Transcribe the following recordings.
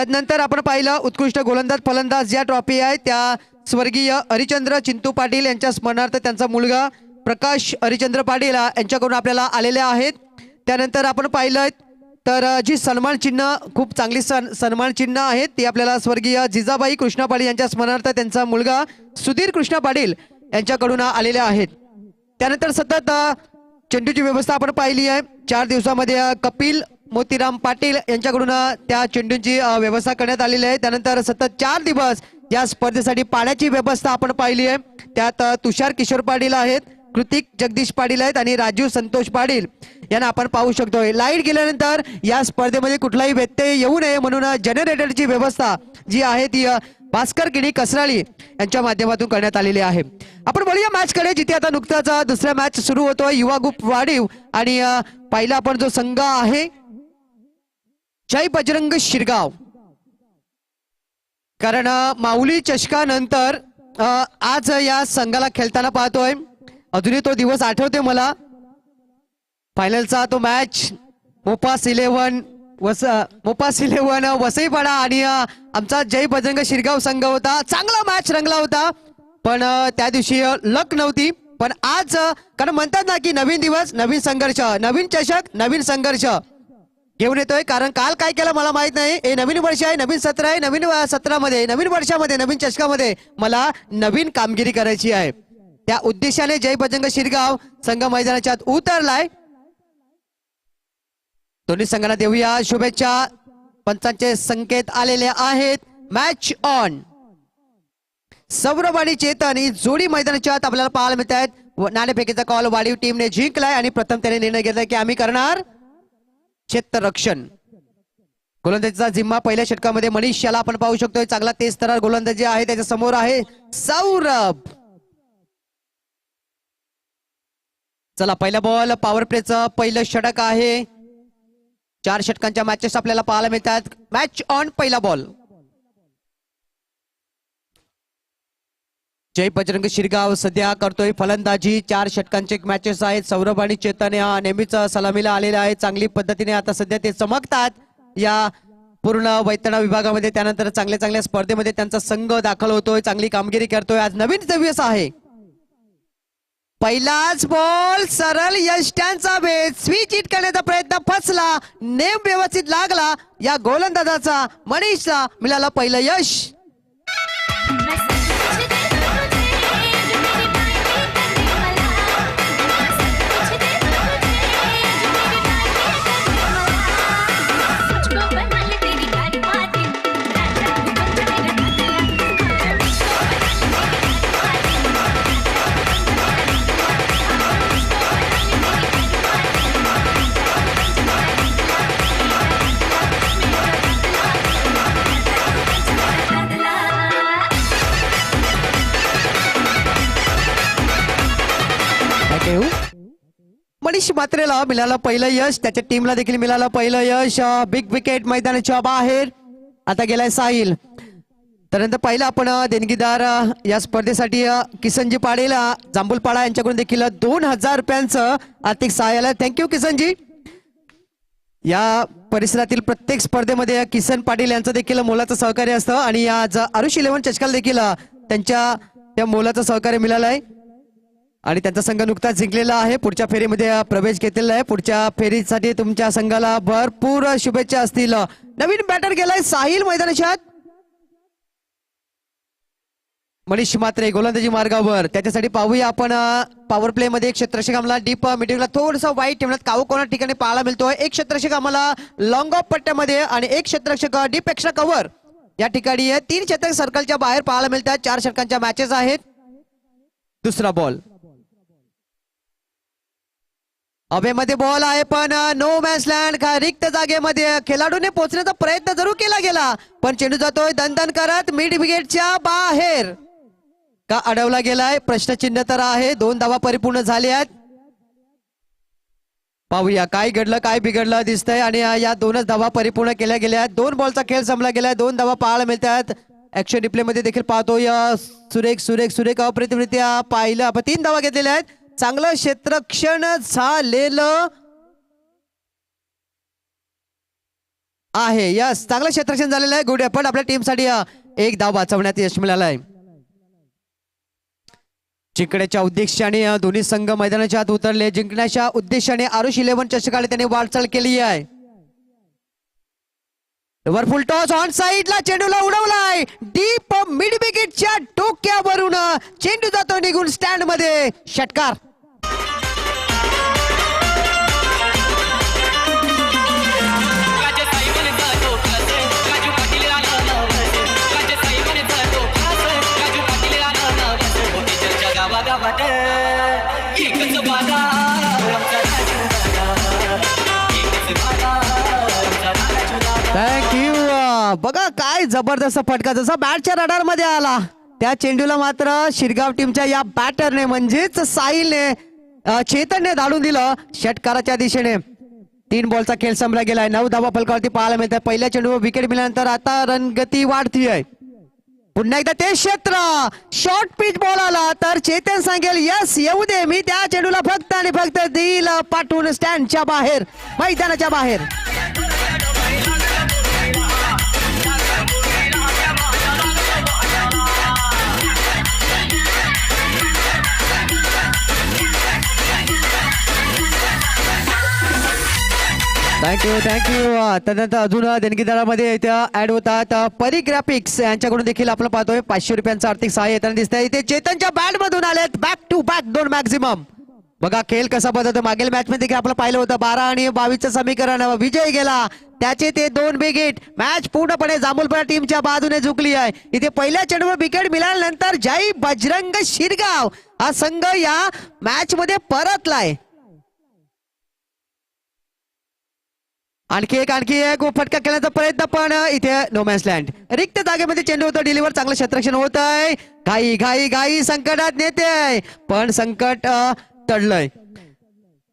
तदनंतर आपण पाहिलं उत्कृष्ट गोलंदाज फलंदाज ज्या ट्रॉफी आहे त्या स्वर्गीय हरिचंद्र चिंतू पाटील यांच्या स्मरणार्थ त्यांचा मुलगा प्रकाश हरिचंद्र पाटील यांच्याकडून आपल्याला आलेल्या आहेत। त्यानंतर आपण पाहिलं तर जी सन्मान चिन्ह खूप चांगली सन्मान चिन्ह आहेत ती आपल्याला स्वर्गीय जिजाबाई कृष्णा पाटील यांच्या स्मरणार्थ त्यांचा मुलगा सुधीर कृष्णा पाटील यांच्याकडून आलेले आहेत। त्यानंतर सतत चेंडूची व्यवस्था आपण पाहिली आहे। 4 दिवसामध्ये कपिल मोतीराम पाटील यांच्याकडून त्या चेंडूंची व्यवस्था करण्यात आलेली आहे। त्यानंतर सतत 4 दिवस या स्पर्धेसाठी पाण्याची व्यवस्था आपण पाहिली आहे। त्यात तुषार किशोर पाटील आहेत, कृतिक जगदीश पाटील आहेत आणि राजू संतोष पाटील यांना आपण पाहू शकतोय। लाईट गेल्यानंतर या स्पर्धेमध्ये कुठलाही व्यत्यय येऊ नये म्हणून जनरेटरची व्यवस्था जी आहे ती भास्कर गिणी कसराळी यांच्या माध्यमातून करण्यात आलेली आहे। आपण बोलूया मॅच कडे, जिथे आता नुकताच दुसरा मॅच सुरू होतोय युवा ग्रुप वाडीव आणि पहिला आपण जो संघ आहे जय बजरंग शिरगाव, कारण माऊली चषका नंतर आज या संघाला खेळताना पाहतोय। अजूनही तो दिवस आठवते मला, फायनलचा तो मॅच मोपास 11 वसईपाडा आणि आमचा जय बजरंग शिरगाव संघ होता। चांगला मॅच रंगला होता, पण त्या दिवशी लक नव्हती। पण आज कारण म्हणतात ना की नवीन दिवस नवीन संघर्ष, नवीन चषक नवीन संघर्ष घेऊन येतोय। कारण काल काय केलं मला माहित नाही, हे नवीन वर्ष आहे, नवीन सत्र आहे, नवीन सत्रामध्ये नवीन वर्षामध्ये नवीन चषकामध्ये मला नवीन कामगिरी करायची आहे। त्या उद्देशाने जय बजरंग शिरगाव संघ मैदानाच्या आत उतरलाय। दोन्ही संघांना देऊया शुभेच्छा, पंचांचे संकेत आलेले आहेत। Match on. सौरभ आणि चेतन ही जोडी मैदानाच्या आत आपल्याला पाहायला मिळत आहेत। नाणेफेकीचा कॉल वाडीव टीमने जिंकलाय आणि प्रथम त्याने निर्णय घेतलाय की आम्ही करणार क्षेत्ररक्षण। गोलंदाजीचा जिम्मा पहिल्या षटकामध्ये मनीष याला आपण पाहू शकतोय, चांगला तेज तरार गोलंदाजी आहे। त्याच्या समोर आहे सौरभ। चला पहिला बॉल, पॉवर प्लेचं पहिलं षटक आहे। 4 षटकांच्या मॅचेस आपल्याला पाहायला मिळतात। मॅच ऑन, पहिला बॉल। जय बजरंग शिरगाव सध्या करतोय फलंदाजी। 4 षटकांचे मॅचेस आहेत। सौरभ आणि चेतन या नेहमीच सलामीला आलेला आहे, चांगली पद्धतीने आता सध्या ते चमकतात या पूर्ण वैतरणा विभागामध्ये। त्यानंतर चांगल्या चांगल्या स्पर्धेमध्ये त्यांचा संघ दाखल होतोय, चांगली कामगिरी करतोय। आज नवीन दिवस आहे। पहिलाच बॉल, सरळ यष्ट्यांचा भेद, स्विच हिट करण्याचा प्रयत्न फसला, नेम व्यवस्थित लागला। या गोलंदाजाचा मनीषला मिळालं पहिलं यश। मनीष मात्रेला मिळालं पहिलं यश, त्याच्या टीमला देखील मिळालं पहिलं यश। बिग विकेट मैदानाच्या बाहेर आता गेलाय साहिल। त्यानंतर पहिला आपण देणगीदार या स्पर्धेसाठी किसनजी पाटील जांभूलपाडा यांच्याकडून देखील 2000 रुपयांचं आर्थिक सहाय्य आलं। थँक्यू किसनजी। या परिसरातील प्रत्येक स्पर्धेमध्ये किसन पाटील यांचं देखील मोलाचं सहकार्य असतं आणि आज आरुष 11 चषकाला देखील त्यांच्या त्या मोलाचं सहकार्य मिळालं आहे आणि त्यांचा संघ नुकताच जिंकलेला आहे, पुढच्या फेरीमध्ये प्रवेश घेतलेला आहे। पुढच्या फेरीसाठी तुमच्या संघाला भरपूर शुभेच्छा असतील। नवीन बॅटर गेलाय साहिल मैदानाच्या आत। मनीष मात्रे गोलंदाजी मार्गावर, त्याच्यासाठी पाहूया आपण पॉवर प्ले मध्ये एक क्षेत्ररक्षक आम्हाला डीप मिडियमला थोडंसं वाईट ठेवण्यात कावो कोणा ठिकाणी पाहायला मिळतोय। एक क्षेत्ररक्षक आम्हाला लॉंग ऑफ पट्ट्यामध्ये आणि एक क्षेत्ररक्षक डीप एक्स्ट्रा कव्हर या ठिकाणी 3 क्षेत्ररक्षक सर्कलच्या बाहेर पाहायला मिळतात। 4 षटकांच्या मॅचेस आहेत। दुसरा बॉल, हवेमध्ये बॉल आहे पण नो मॅच लँड, रिक्त जागेमध्ये खेळाडूने पोहोचण्याचा प्रयत्न जरूर केला गेला पण चेंडू जातोय दणदण करत मिड विकेटच्या बाहेर। का अडवला गेलाय प्रश्नचिन्ह तर आहे। 2 धावा परिपूर्ण झाले आहेत। पाहूया काय घडलं काय बिघडलं दिसतंय आणि या 2च धावा परिपूर्ण केल्या गेल्या। 2 बॉलचा खेळ संपला गेलाय, 2 धावा पाहायला मिळतात। ऍक्शन रिप्ले मध्ये देखील पाहतोय सुरेख सुरेख सुरेख अप्रतिमरित्या पाहिलं आपण 3 धावा घेतलेल्या आहेत। चांगलं क्षेत्ररक्षण झालेलं आहे. यस, चांगलं क्षेत्ररक्षण झालेलं आहे. गुड एफर्ट आपल्या टीमसाठी. एक धाव वाचवण्यात यश मिळालं आहे. जिंकण्याच्या उद्देशाने दोन्ही संघ मैदानाच्या आत उतरले. जिंकण्याच्या उद्देशाने आरुष 11 चषकाला त्यांनी वाटचाल केली आहे. फुल टॉस ऑन साइडला चेंडूला उडवलाय. डीप मिड विकेटच्या डोक्यावरून चेंडू जातो निघून स्टँड मध्ये. षटकार. थँक्यू. बघा काय जबरदस्त फटका, जसा बॅटच्या रडार मध्ये आला त्या चेंडूला मात्र शिरगाव टीमच्या या बॅटरने म्हणजेच साहिलने चेतनने धाडून दिलं षटकाराच्या दिशेने. 3 बॉलचा खेळ संपला गेलाय. 9 धावा फलकावरती पाहायला मिळतात. पहिल्या चेंडूवर विकेट मिळाल्यानंतर आता रणगती वाढतीये. पुन्हा एकदा ते क्षेत्र शॉर्ट पिच बॉल आला तर चेतन सांगेल यस येऊ दे, मी त्या चेंडूला फक्त आणि फक्त देईल पाठवून स्टँडच्या बाहेर, मैदानाच्या बाहेर. थँक्यू. त्यानंतर अजून देणगीदारामध्ये इथं ऍड होतात परिग्राफिक्स, यांच्याकडून देखील आपण पाहतोय 500 रुपयांचं आर्थिक सहाय्य येताना दिसतंय. इथे चेतनच्या बॅट मधून आलेत बॅक टू बॅक 2 मॅक्झिमम. बघा खेळ कसा बदलतो. मागील मॅच मध्ये देखील आपण पाहिलं होतं 12 आणि 22चं समीकरण विजय गेला त्याचे ते 2 विकेट. मॅच पूर्णपणे जांभूलपरा टीमच्या बाजूने झुकली आहे. इथे पहिल्या चेंडूवर विकेट मिळाल्यानंतर जय बजरंग शिरगाव हा संघ या मॅच मध्ये परतलाय. आणखी एक फटका खेळण्याचा प्रयत्न, पण इथे नो मॅन्स लँड. रिक्त जागेमध्ये चेंडू होतो डिलिव्हर. चांगलं क्षेत्ररक्षण होत आहे. घाई संकटात नेते पण संकट टळलंय.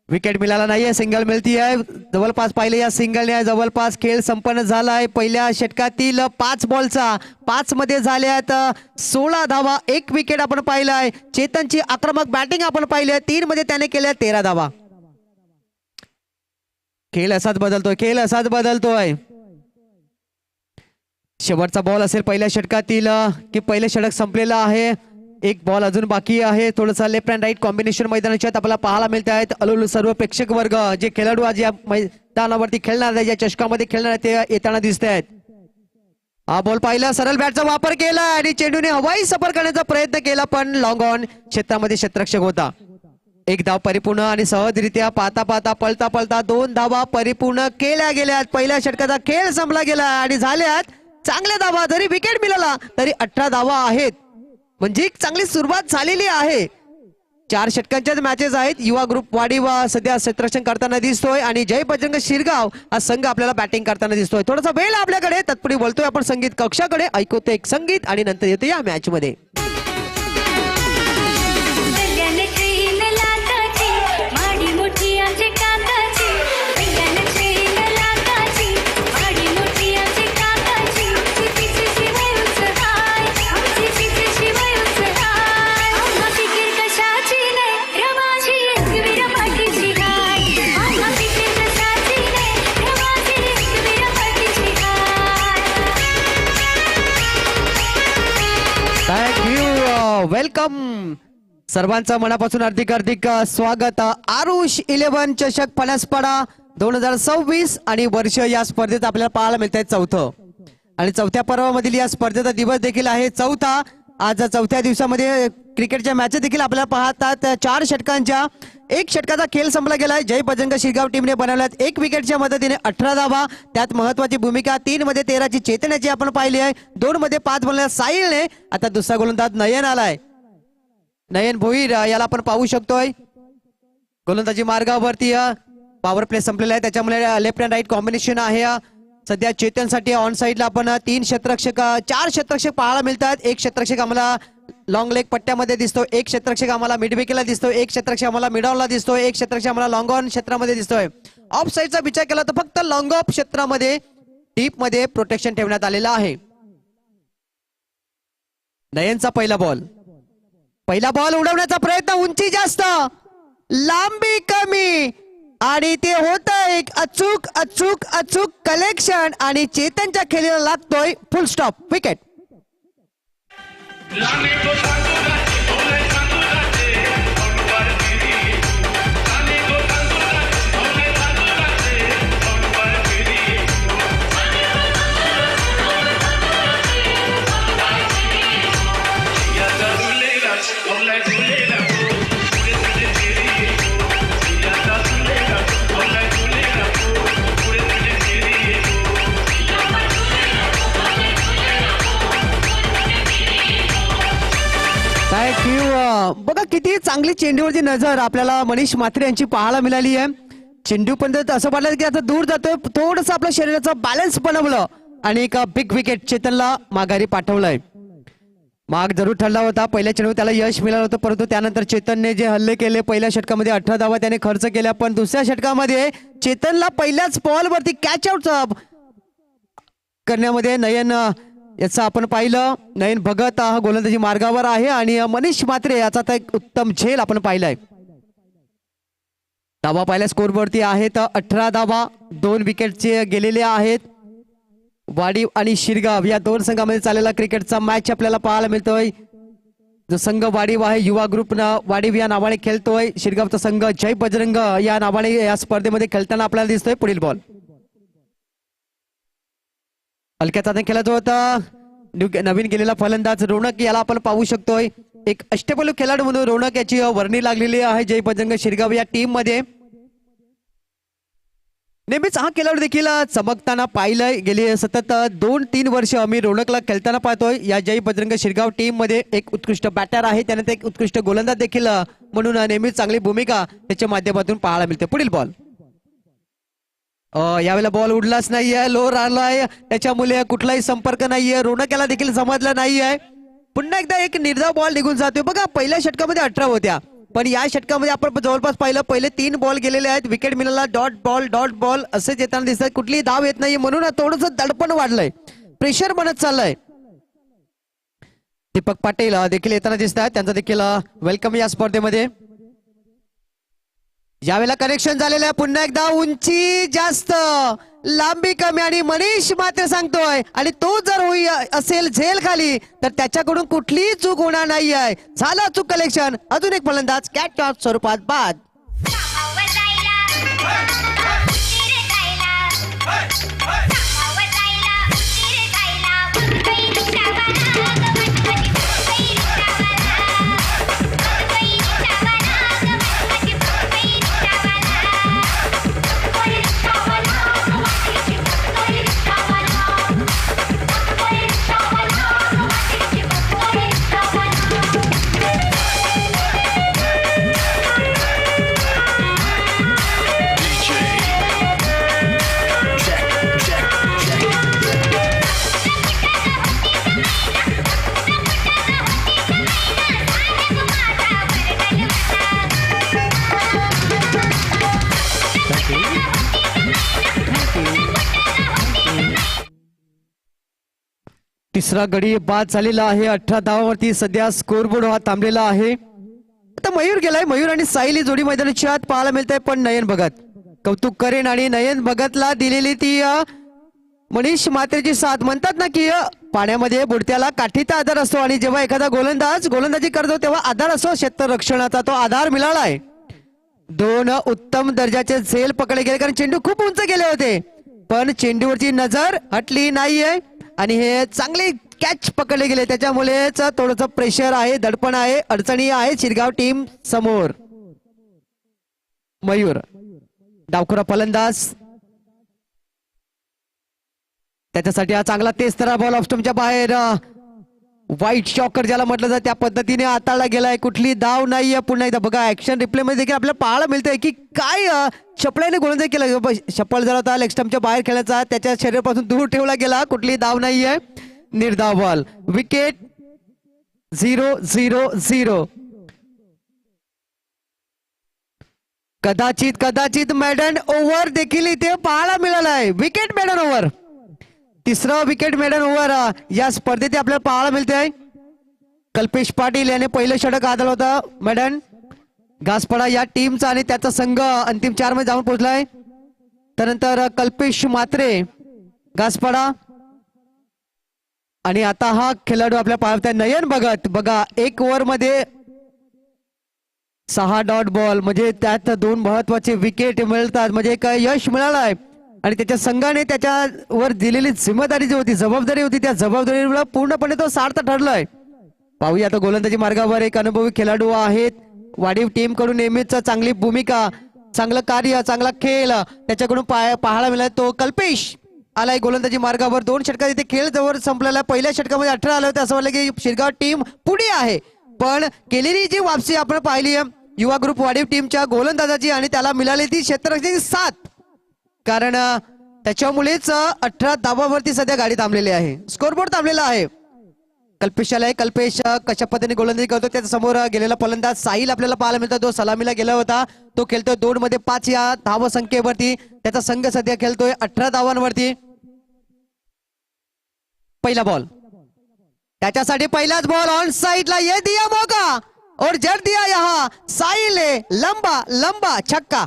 विकेट मिळाला नाहीये. सिंगल मिळती आहे. जवळपास पाहिलं या सिंगलने जवळपास खेळ संपन्न झालाय. पहिल्या षटकातील 5 बॉलचा 5 मध्ये झाल्यात 16 धावा. 1 विकेट आपण पाहिलाय. चेतनची आक्रमक बॅटिंग आपण पाहिली आहे. 3 मध्ये त्याने केल्या 13 धावा. खेळ असाच बदलतोय. शेवटचा बॉल असेल पहिल्या षटकातील की पहिलं षटक संपलेलं आहे. 1 बॉल अजून बाकी आहे. थोडंसं लेफ्ट अँड राईट कॉम्बिनेशन मैदानाच्या आपल्याला पाहायला मिळत आहेत. अलुल सर्व प्रेक्षक वर्ग जे खेळाडू आज या मैदानावरती खेळणार आहे, या चषकामध्ये खेळणार आहे, ते येताना दिसत आहेत. हा बॉल पाहिला, सरळ बॅटचा वापर केला आणि चेंडूने हवाई सफर करण्याचा प्रयत्न केला, पण लॉंग ऑन क्षेत्रामध्ये क्षेत्ररक्षक होता. 1 धाव परिपूर्ण आणि सहजरित्या पाहता पळता 2 धावा परिपूर्ण केल्या गेल्यात. पहिल्या षटकाचा खेळ संपला गेला आणि झाल्यात चांगल्या धावा. जरी विकेट मिळाला तरी 18 धावा आहेत, म्हणजे चांगली सुरुवात झालेली आहे. 4 षटकांच्याच मॅचेस आहेत. युवा ग्रुप वाडीव सध्या क्षेत्ररक्षण करताना दिसतोय आणि जय बजरंग शिरगाव हा संघ आपल्याला बॅटिंग करताना दिसतोय. थोडासा वेळ आपल्याकडे, तत्पूर्वी बोलतोय आपण संगीत कक्षाकडे. ऐकवतो एक संगीत आणि नंतर येतो या मॅच मध्ये. वेलकम सर्वांचं मनापासून हार्दिक स्वागत. आरुष 11 चषक फणसपाडा 2026 आणि वर्ष या स्पर्धेत आपल्याला पाहायला मिळत आहे 4थं आणि 4थ्या पर्वामधील या स्पर्धेचा दिवस देखील आहे 4था. आज 4थ्या दिवसामध्ये क्रिकेटच्या मॅचेस देखील आपल्याला पाहतात. 4 षटकांच्या 1 षटकाचा खेळ संपला गेलाय. जय बजरंग शिरगाव टीमने बनवल्यात 1 विकेटच्या मदतीने 18 धावा. त्यात महत्वाची भूमिका 3 मध्ये 13ची चेतनाची आपण पाहिली आहे. 2 मध्ये 5 बोलल्या साहिलने. आता दुसरा गोलंदाज नयन आलाय. नयन भोईर याला आपण पाहू शकतोय. गोलंदाजी मार्गावरती पॉवर प्ले संपलेला आहे, त्याच्यामुळे लेफ्ट अँड राईट कॉम्बिनेशन आहे. सध्या चेतनसाठी ऑन साइडला आपण 4 क्षेत्ररक्षक पाहायला मिळतात. 1 क्षेत्ररक्षक आम्हाला लॉंग लेग पट्ट्यामध्ये दिसतो, 1 क्षेत्ररक्षक आम्हाला मिड विकेटला दिसतो, 1 क्षेत्ररक्षक आम्हाला मिड ऑनला दिसतो, 1 क्षेत्ररक्षक आम्हाला लॉंग ऑन क्षेत्रामध्ये दिसतोय. ऑफ साइडचा विचार केला तर फक्त लॉंग ऑफ क्षेत्रामध्ये डीप मध्ये प्रोटेक्शन ठेवण्यात आलेलं आहे. नयनचा पहिला बॉल उडवण्याचा प्रयत्न. उंची जास्त, लांबी कमी. आणि ते होत एक अचूक अचूक अचूक कलेक्शन आणि चेतनच्या खेळीला लागतोय फुल स्टॉप विकेट. थँक्यू. बघा किती चांगली चेंडूवरची नजर आपल्याला मनीष म्हात्रे यांची पाहायला मिळाली आहे. चेंडू पण असं वाटलं की आता दूर जातोय, थोडस आपल्या शरीराचं बॅलन्स बनवलं आणि एक बिग विकेट चेतनला माघारी पाठवलंय. माग जरूर ठरला होता, पहिल्या चेंडू त्याला यश मिळालं होतं, परंतु त्यानंतर चेतनने जे हल्ले केले पहिल्या षटकामध्ये 18 धावा त्याने खर्च केल्या, पण दुसऱ्या षटकामध्ये चेतनला पहिल्याच बॉलवरती कॅच आउट करण्यामध्ये नयन याचं आपण पाहिलं. नयन भगत हा गोलंदाजी मार्गावर आहे आणि मनीष म्हात्रे याचा तर एक उत्तम झेल आपण पाहिलाय. धावा पाहिल्या स्कोरवरती आहेत 18 धावा, 2 विकेटचे गेलेले आहेत. वाडीव आणि शिरगाव या दोन संघामध्ये चाललेला क्रिकेटचा मॅच आपल्याला पाहायला मिळतोय. जो संघ वाडीव आहे युवा ग्रुपनं वाडीव या नावाने खेळतोय, शिरगावचा संघ जय बजरंग या नावाने या स्पर्धेमध्ये खेळताना आपल्याला दिसतोय. पुढील बॉल हलक्यात हाताने खेळत होता नवीन गेलेला फलंदाज रोनक, याला आपण पाहू शकतोय. एक अष्टपैलू खेळाडू म्हणून रोनक याची वर्णी लागलेली आहे जय बजरंग शिरगाव या टीम मध्ये. नेहमीच हा खेळाडू देखील चमकताना पाहिलंय. गेली सतत 2-3 वर्ष आम्ही रोनकला खेळताना पाहतोय या जय बजरंग शिरगाव टीम मध्ये. एक उत्कृष्ट बॅटर आहे, त्यानंतर एक उत्कृष्ट गोलंदाज देखील म्हणून नेहमीच चांगली भूमिका त्याच्या माध्यमातून पाहायला मिळते. पुढील बॉल यावेळेला बॉल उडलाच नाहीये, लो राहिलाय, त्याच्यामुळे कुठलाही संपर्क नाहीये, रोनक याला देखील समजलं नाहीये. पुन्हा एकदा एक निर्धाव बॉल निघून जातोय. बघा पहिल्या षटकामध्ये 18 होत्या, पण या षटकामध्ये आपण जवळपास पाहिलं पहिले 3 बॉल गेलेले आहेत, विकेट मिळाला, डॉट बॉल असेच येताना दिसत, कुठलीही धाव येत नाही, म्हणून थोडंसं दडपण वाढलंय, प्रेशर बनत चाललंय. दीपक पाटील देखील येताना दिसत आहेत, त्यांचा देखील वेलकम या स्पर्धेमध्ये. यावेळेला कनेक्शन झालेलं आहे, पुन्हा एकदा उंची जास्त लांबी कमी आणि मनीष म्हात्रे सांगतोय आणि तो जर असेल झेल खाली तर त्याच्याकडून कुठलीही चूक होणार नाही आहे. झालं चूक कलेक्शन, अजून एक फलंदाज कॅच आउट स्वरूपात बाद. तिसरा गडी बाद झालेला आहे. 18 धावांवरती सध्या स्कोरबोर्ड हा थांबलेला आहे. आता मयूर गेलाय, मयूर आणि साहिल जोडी मैदानाच्या आत पाहायला मिळते, पण नयन भगत कौतुक करेन आणि नयन भगतला दिलेली ती मनीष म्हात्रेची साथ. म्हणतात ना की पाण्यामध्ये बुडत्याला काठीचा आधार असतो आणि जेव्हा एखादा गोलंदाजी करतो तेव्हा आधार असतो, क्षेत्ररक्षणाचा तो आधार मिळालाय. 2 उत्तम दर्जाचे झेल पकडले गेले, कारण चेंडू खूप उंच गेले होते, पण चेंडूवरची नजर हटली नाहीये आणि हे चांगले कॅच पकडले गेले, त्याच्यामुळेच थोडंसं प्रेशर आहे, दडपण आहे, अडचणी आहे शिरगाव टीम समोर. मयूर डावखुरा फलंदाज, त्याच्यासाठी हा चांगला तेजतरा बॉल ऑफ स्टंपच्या बाहेर व्हाईट शॉकर ज्याला म्हटलं जातं त्या पद्धतीने हाताळला गेलाय, कुठली धाव नाहीये. पुन्हा एकदा बघा ऍक्शन रिप्ले मध्ये देखील आपल्याला पाहायला मिळतंय की काय चपळाईने गोलंदाजी केलं. चप्पल जर होता लेग स्टंपच्या बाहेर खेळायचा, त्याच्या शरीरापासून दूर ठेवला गेला, कुठली धाव नाहीये, निर्धाव बॉल, विकेट 0-0-0. कदाचित मॅडन ओव्हर देखील इथे पाहायला मिळालाय, विकेट मॅडन ओव्हर, तिसरं विकेट मॅडन ओव्हर या स्पर्धेत आपल्याला पाहायला मिळते. कल्पेश पाटील याने पहिलं षटक हाताळलं होतं. मॅडन घासपाडा या टीमचा आणि त्याचा संघ अंतिम 4 मध्ये जाऊन पोहोचलाय. त्यानंतर कल्पेश मात्रे घासपाडा आणि आता हा खेळाडू आपल्या पाहताय नयन भगत. बघा 1 ओव्हर मध्ये 6 डॉट बॉल म्हणजे त्यात 2 महत्वाचे विकेट मिळतात म्हणजे एक यश मिळालं आहे आणि त्याच्या संघाने त्याच्यावर दिलेली जिम्मेदारी जी होती जबाबदारी होती त्या जबाबदारीला पूर्णपणे तो सार्थ ठरलाय. पाहूया आता गोलंदाजी मार्गावर एक अनुभवी खेळाडू आहेत. वाढीव टीम कडून नेहमीच चांगली भूमिका चांगलं कार्य चांगला खेळ त्याच्याकडून पाहायला मिळाला. तो कल्पेश आलाय गोलंदाजी मार्गावर. 2 षटकात इथे खेळ जवळ संपलेला. पहिल्या षटकामध्ये 18 आले होते. असं वाटलं की शिरगाव टीम पुढे आहे पण केलेली जी वापसी आपण पाहिली युवा ग्रुप वाढीव टीमच्या गोलंदाजाची आणि त्याला मिळाली ती क्षेत्ररक्षणाची साथ कारण त्याच्यामुळेच 18 धावांवरती सध्या गाडी थांबलेली आहे. स्कोरबोर्ड थांबलेला आहे. कल्पेशाला कल्पेश कशा पद्धतीने गोलंदाजी करतो त्याच्या समोर गेलेला फलंदाज साहिल आपल्याला पाहायला मिळतो. तो सलामीला गेला होता. तो खेळतोय 2 मध्ये 5 या धाव संख्येवरती. त्याचा संघ सध्या खेळतोय 18 धावांवरती. पहिला बॉल त्याच्यासाठी पहिलाच बॉल ऑन साइड ला ये दिया मौका और जड़ दिया यहां साहिल लंबा लंबा छक्का.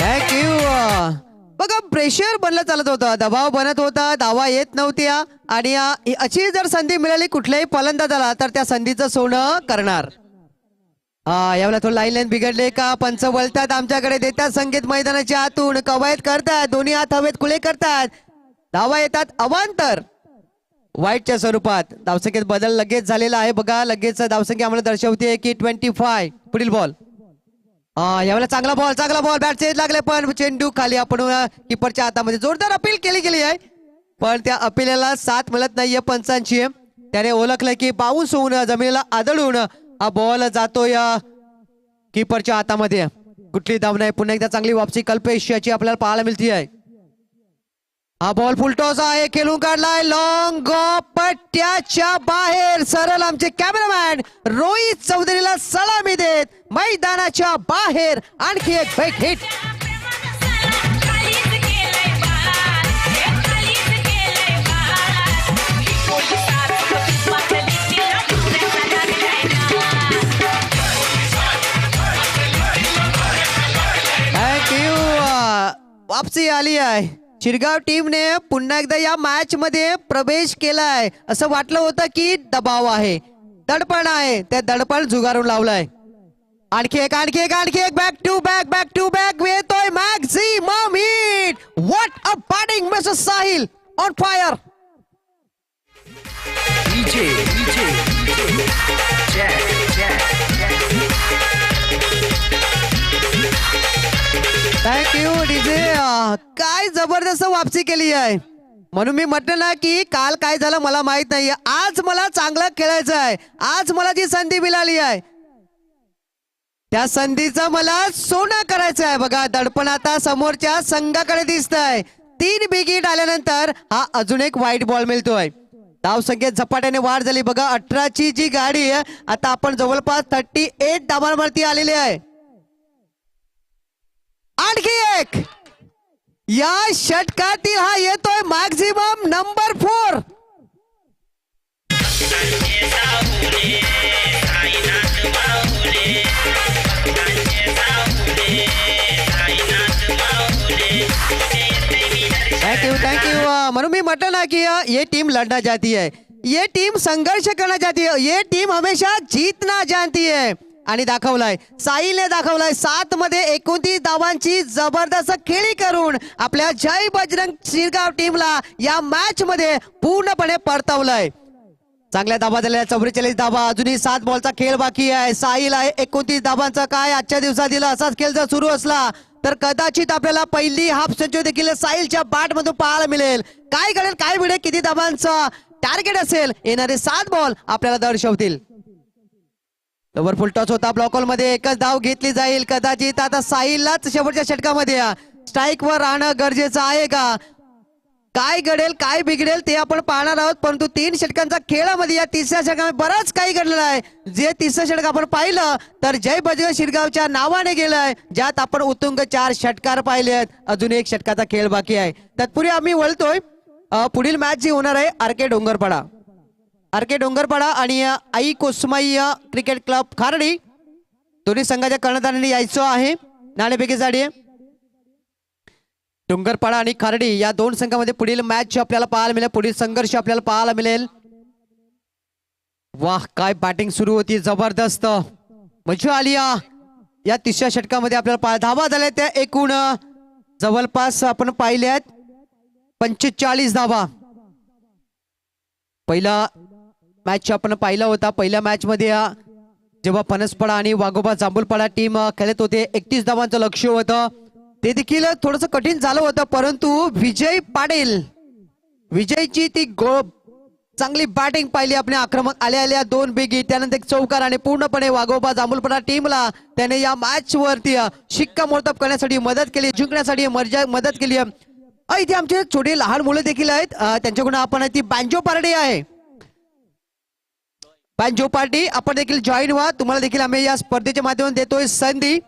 थँक्यू. बघा प्रेशर बनलं चालत होतं दबाव बनत होता धावा येत नव्हत्या आणि अशी जर संधी मिळाली कुठल्याही फलंदाजाला तर त्या संधीचं सोनं करणार. यावेळेला थोडं लाईन बिघडले का पंच वळतात आमच्याकडे देतात संगीत मैदानाच्या आतून कवायत करतात दोन्ही हात हवेत खुले करतात धावा येतात अवांतर वाईटच्या स्वरूपात. धावसंख्येत बदल लगेच झालेला आहे. बघा लगेच धावसंख्या आम्हाला दर्शवते की 25. पुढील बॉल यावेळेला चांगला बॉल बॅट सेज लागले पण चेंडू खाली आपण किपरच्या हातामध्ये जोरदार अपील केली गेली आहे पण त्या अपिलाला साथ मिळत नाहीये पंचांची. त्याने ओळखलं की बाउन्स होऊन जमिनीला आदळून हा बॉल जातोय किपरच्या हातामध्ये. कुठली धाव नाही. पुन्हा एकदा चांगली वापसी कल्पेश याची आपल्याला पाहायला मिळते आहे. हा बॉल फुलटॉस आहे खेळून काढलाय लॉंग पट्ट्याच्या बाहेर सरळ आमचे कॅमेरामॅन रोहित चौधरीला सलामी देत मैदानाच्या बाहेर आणखी एक बिग हिट. थँक्यू. वापसी आली आहे. शिरगाव टीमने पुन्हा एकदा या मॅच मध्ये प्रवेश केलाय. असं वाटलं होतं की दबाव आहे दडपण आहे त्या दडपण जुगारून लावलाय. आणखी एक बॅक टू बॅक येतोय maximum hit. What a batting mister Sahil on fire. Thank you DJ. काय जबरदस्त वापसी केली आहे. म्हणून मी म्हटलं ना की काल काय झालं मला माहित नाहीये. आज मला चांगलं खेळायचं आहे. आज मला जी संधी मिळाली आहे त्या संधीचं मला सोनं करायचं आहे. बघा दडपण आता समोरच्या संघाकडे दिसत आहे. 3 बिग हिट आल्यानंतर हा अजून एक व्हाईट बॉल मिळतोय. धाव संख्येत झपाट्याने वाढ झाली. बघा 18ची जी गाडी आहे आता आपण जवळपास 38 धावांवरती आलेली आहे. आणखी एक या षटकातील हा येतोय मॅक्सिमम नंबर 4. थँक्यू. म्हणून मी म्हटलं ना की ये टीम लड़ना चाहती है ये टीम संघर्ष करना चाहती है ये टीम हमेशा जीतना जानती है. आणि दाखवलाय साहिलने दाखवलाय 7 मध्ये 29 धावांची जबरदस्त खेळी करून आपल्या जय बजरंग शिरगाव टीमला या मॅच मध्ये पूर्णपणे परतवलंय. चांगल्या धावा झालेल्या 44 धावा. अजूनही 7 बॉलचा खेळ बाकी आहे. साहिल आहे 29 धावांचा. काय आजच्या दिवसात दिला असाच खेळ जर सुरू असला तर कदाचित आपल्याला पहिली हाफ सेंचुरी देखील साहिलच्या बॅट मधून पाहायला मिळेल. काय घडेल काय मिळेल किती धावांचा टार्गेट असेल येणारे 7 बॉल आपल्याला दर्शवतील. ओव्हर फुल टॉस होता ब्लॉक होल मध्ये. एकच धाव घेतली जाईल कदाचित. आता साहिललाच शेवटच्या षटकामध्ये स्ट्राईक वर राहणं गरजेचं आहे का काय घडेल काय बिघडेल ते आपण पाहणार आहोत, परंतु 3 षटकांचा खेळामध्ये या तिसऱ्या षटकामध्ये बराच काही घडलेलं आहे. जे तिसरं षटक आपण पाहिलं तर जय बजरंग शिरगावच्या नावाने गेलंय, ज्यात आपण उत्तुंग 4 षटकार पाहिले आहेत. अजून एक षटकाचा खेळ बाकी आहे. तत्पूर्वी आम्ही वळतोय पुढील मॅच जी होणार आहे आरके डोंगरपाडा आणि आई कोसमाई क्रिकेट क्लब खारडी. दोन्ही संघाच्या कर्णधारांनी यायचं आहे. नाणेफेकी साडी डोंगरपाडा आणि खारडी या 2 संघामध्ये पुढील मॅच आपल्याला पाहायला मिळेल, पुढील संघर्ष आपल्याला पाहायला मिळेल. वाह, काय बॅटिंग सुरू होती, जबरदस्त मजा आली या तिसऱ्या षटकामध्ये. आपल्याला धावा झाल्या त्या एकूण जवळपास आपण पाहिल्यात 45 धावा. पहिला मॅच आपण पाहिला होता. पहिल्या मॅच मध्ये जेव्हा फणसपाडा आणि वाघोबा जांभूलपाडा टीम खेळत होते 31 धावांचं लक्ष्य होतं. ते देखील थोडस कठीण झालं होतं, परंतु विजय पाटील विजयची ती चांगली बॅटिंग पाहिली. आपल्या आक्रमक आल्या 2 बिगी, त्यानंतर एक चौकार आणि पूर्णपणे वाघोबा जांभूलपाडा टीमला त्याने या मॅच वरती शिक्कामोर्तब करण्यासाठी मदत केली, जिंकण्यासाठी मदत केली. इथे आमचे छोटे लहान मुलं देखील आहेत, त्यांच्याकडून आपण ती बँजो पार्टी आहे. बँजो पार्टी आपण देखील जॉईन व्हा. तुम्हाला देखील आम्ही या स्पर्धेच्या माध्यमातून देतोय संधी.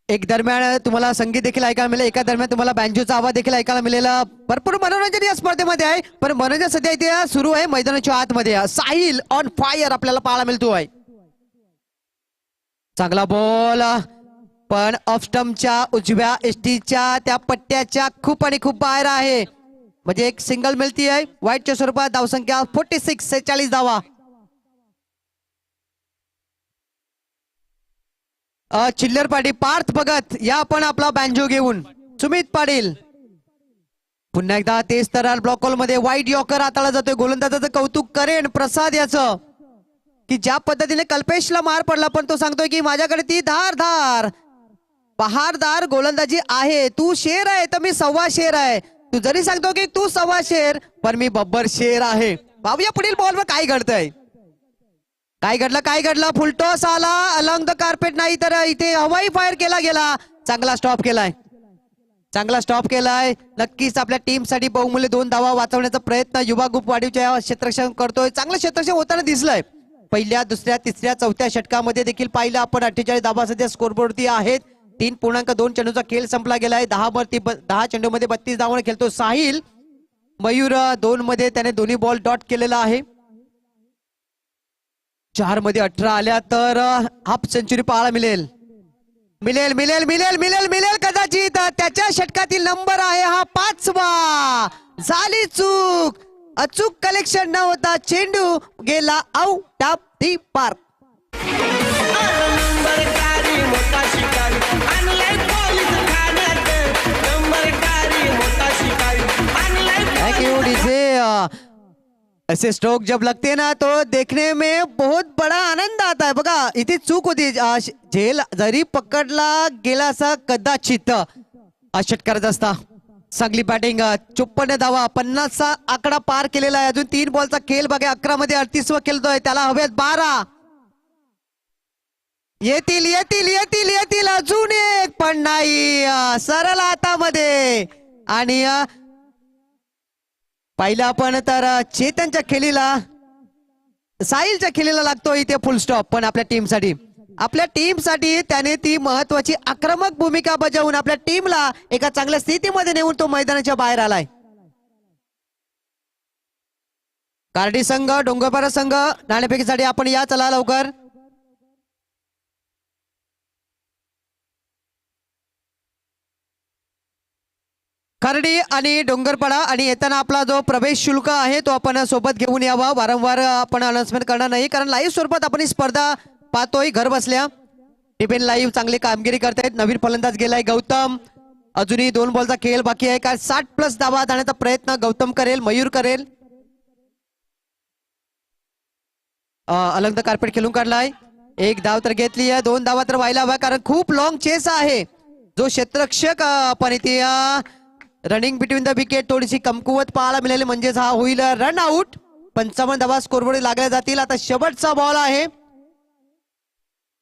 एक दरम्यान तुम्हाला संगीत देखील ऐकायला मिळेल, एका दरम्यान तुम्हाला बँजोचा आवाज देखील ऐकायला मिळेल. भरपूर मनोरंजन या स्पर्धेमध्ये आहे, पण मनोरंजन सध्या इथे सुरू आहे मैदानाच्या आतमध्ये. साहिल ऑन फायर आपल्याला पाहायला मिळतोय. चांगला बॉल, पण ऑफ स्टंपच्या उजव्या एसटीच्या त्या पट्ट्याच्या खूप आणि खूप बाहेर आहे. म्हणजे एक सिंगल मिळती आहे. वाईटच्या स्वरूपात धावसंख्या 46, 46 धावा. चिल्लर पाटील, पार्थ भगत या आपण आपला बँजो घेऊन. सुमित पाटील पुन्हा एकदा तेज तरार ब्लॉक हॉल मध्ये वाईट यॉकर हाताळला जातोय. गोलंदाजाचं कौतुक करेन प्रसाद याचं, की ज्या पद्धतीने कल्पेशला मार पडला, पण तो सांगतोय की माझ्याकडे ती धारदार बहारदार गोलंदाजी आहे. तू शेर आहे तर मी 1.25 शेर आहे. तू जरी सांगतो की तू 1.25 शेर, पण मी बब्बर शेर आहे. पाहूया पुढील बॉलवर काय घडतंय. काय घडलं फुलटॉस आला अलॉंग द कार्पेट, नाही तर इथे हवाई फायर केला गेला. चांगला स्टॉप केलाय. नक्कीच आपल्या टीम साठी बहुमूल्य 2 धावा वाचवण्याचा प्रयत्न युवा ग्रुप वाढीवच्या क्षेत्ररक्षण करतोय. चांगलं क्षेत्ररक्षण होताना दिसलंय. पहिल्या, दुसऱ्या, तिसऱ्या, चौथ्या षटकामध्ये देखील पाहिलं आपण 48 धावा सध्या स्कोरबोर्डवरती आहेत. 3.2 चेंडूचा खेळ संपला गेलाय. 10 चेंडूमध्ये 32 धावा खेळतो साहिल. मयूर 2 मध्ये त्याने दोन्ही बॉल डॉट केलेला आहे. 4 मध्ये 18 आल्या तर हाफ सेंचुरी पाहायला मिळेल कदाचित. त्याच्या षटकातील नंबर आहे हा 5वा. झाली चूक, अचूक कलेक्शन न होता चेंडू गेला out of the park. Thank you DJ. ऐसे स्ट्रोक जब लगते ना तो देखने में बहुत बड़ा आनंद आता है. बघा इथे चूक होती, झेल जरी पकडला गेला असा कदाचित षटकाराचा असता. चांगली बॅटिंग, 54 धावा, 50चा आकडा पार केलेला आहे. अजून 3 बॉलचा खेळ बघा. 11 मध्ये 38 खेळतोय, त्याला हवेत 12. येतील अजून एक, पण नाही. सरळ हातामध्ये. आणि पाहिलं आपण तर चेतनच्या खेळीला, साहिलच्या खेळीला लागतो इथे फुल स्टॉप. पण आपल्या टीमसाठी त्याने ती महत्वाची आक्रमक भूमिका बजावून आपल्या टीमला एका चांगल्या स्थितीमध्ये नेऊन तो मैदानाच्या बाहेर आलाय. कार्डी संघ, डोंगरपाडा संघ नाणेफेकीसाठी आपण या, चला लवकर. खर्डी आणि डोंगरपाडा, आणि येताना आपला जो प्रवेश शुल्क आहे तो आपण सोबत घेऊन यावा. वारंवार आपण अनाउन्समेंट करणार नाही, कारण लाईव्ह स्वरूपात आपण ही स्पर्धा पाहतोय घर बसल्या. टिफिन लाईव्ह चांगली कामगिरी करतायत. नवीन फलंदाज गेलाय गौतम. अजूनही 2 बॉलचा खेळ बाकी आहे. काय 60+ धावा जाण्याचा प्रयत्न गौतम करेल, मयूर करेल. अलंग कार्पेट खेळून काढलाय. 1 धाव तर घेतली आहे, 2 धावा तर व्हायला हवा, कारण खूप लॉंग चेस आहे. जो क्षेत्ररक्षक पण इथे रनिंग बिटवीन द विकेट थोडीशी कमकुवत पाहायला मिळाली, म्हणजेच हा होईल रन आउट. 55 धावा स्कोरबोर्ड लागल्या जातील. आता शेवटचा बॉल आहे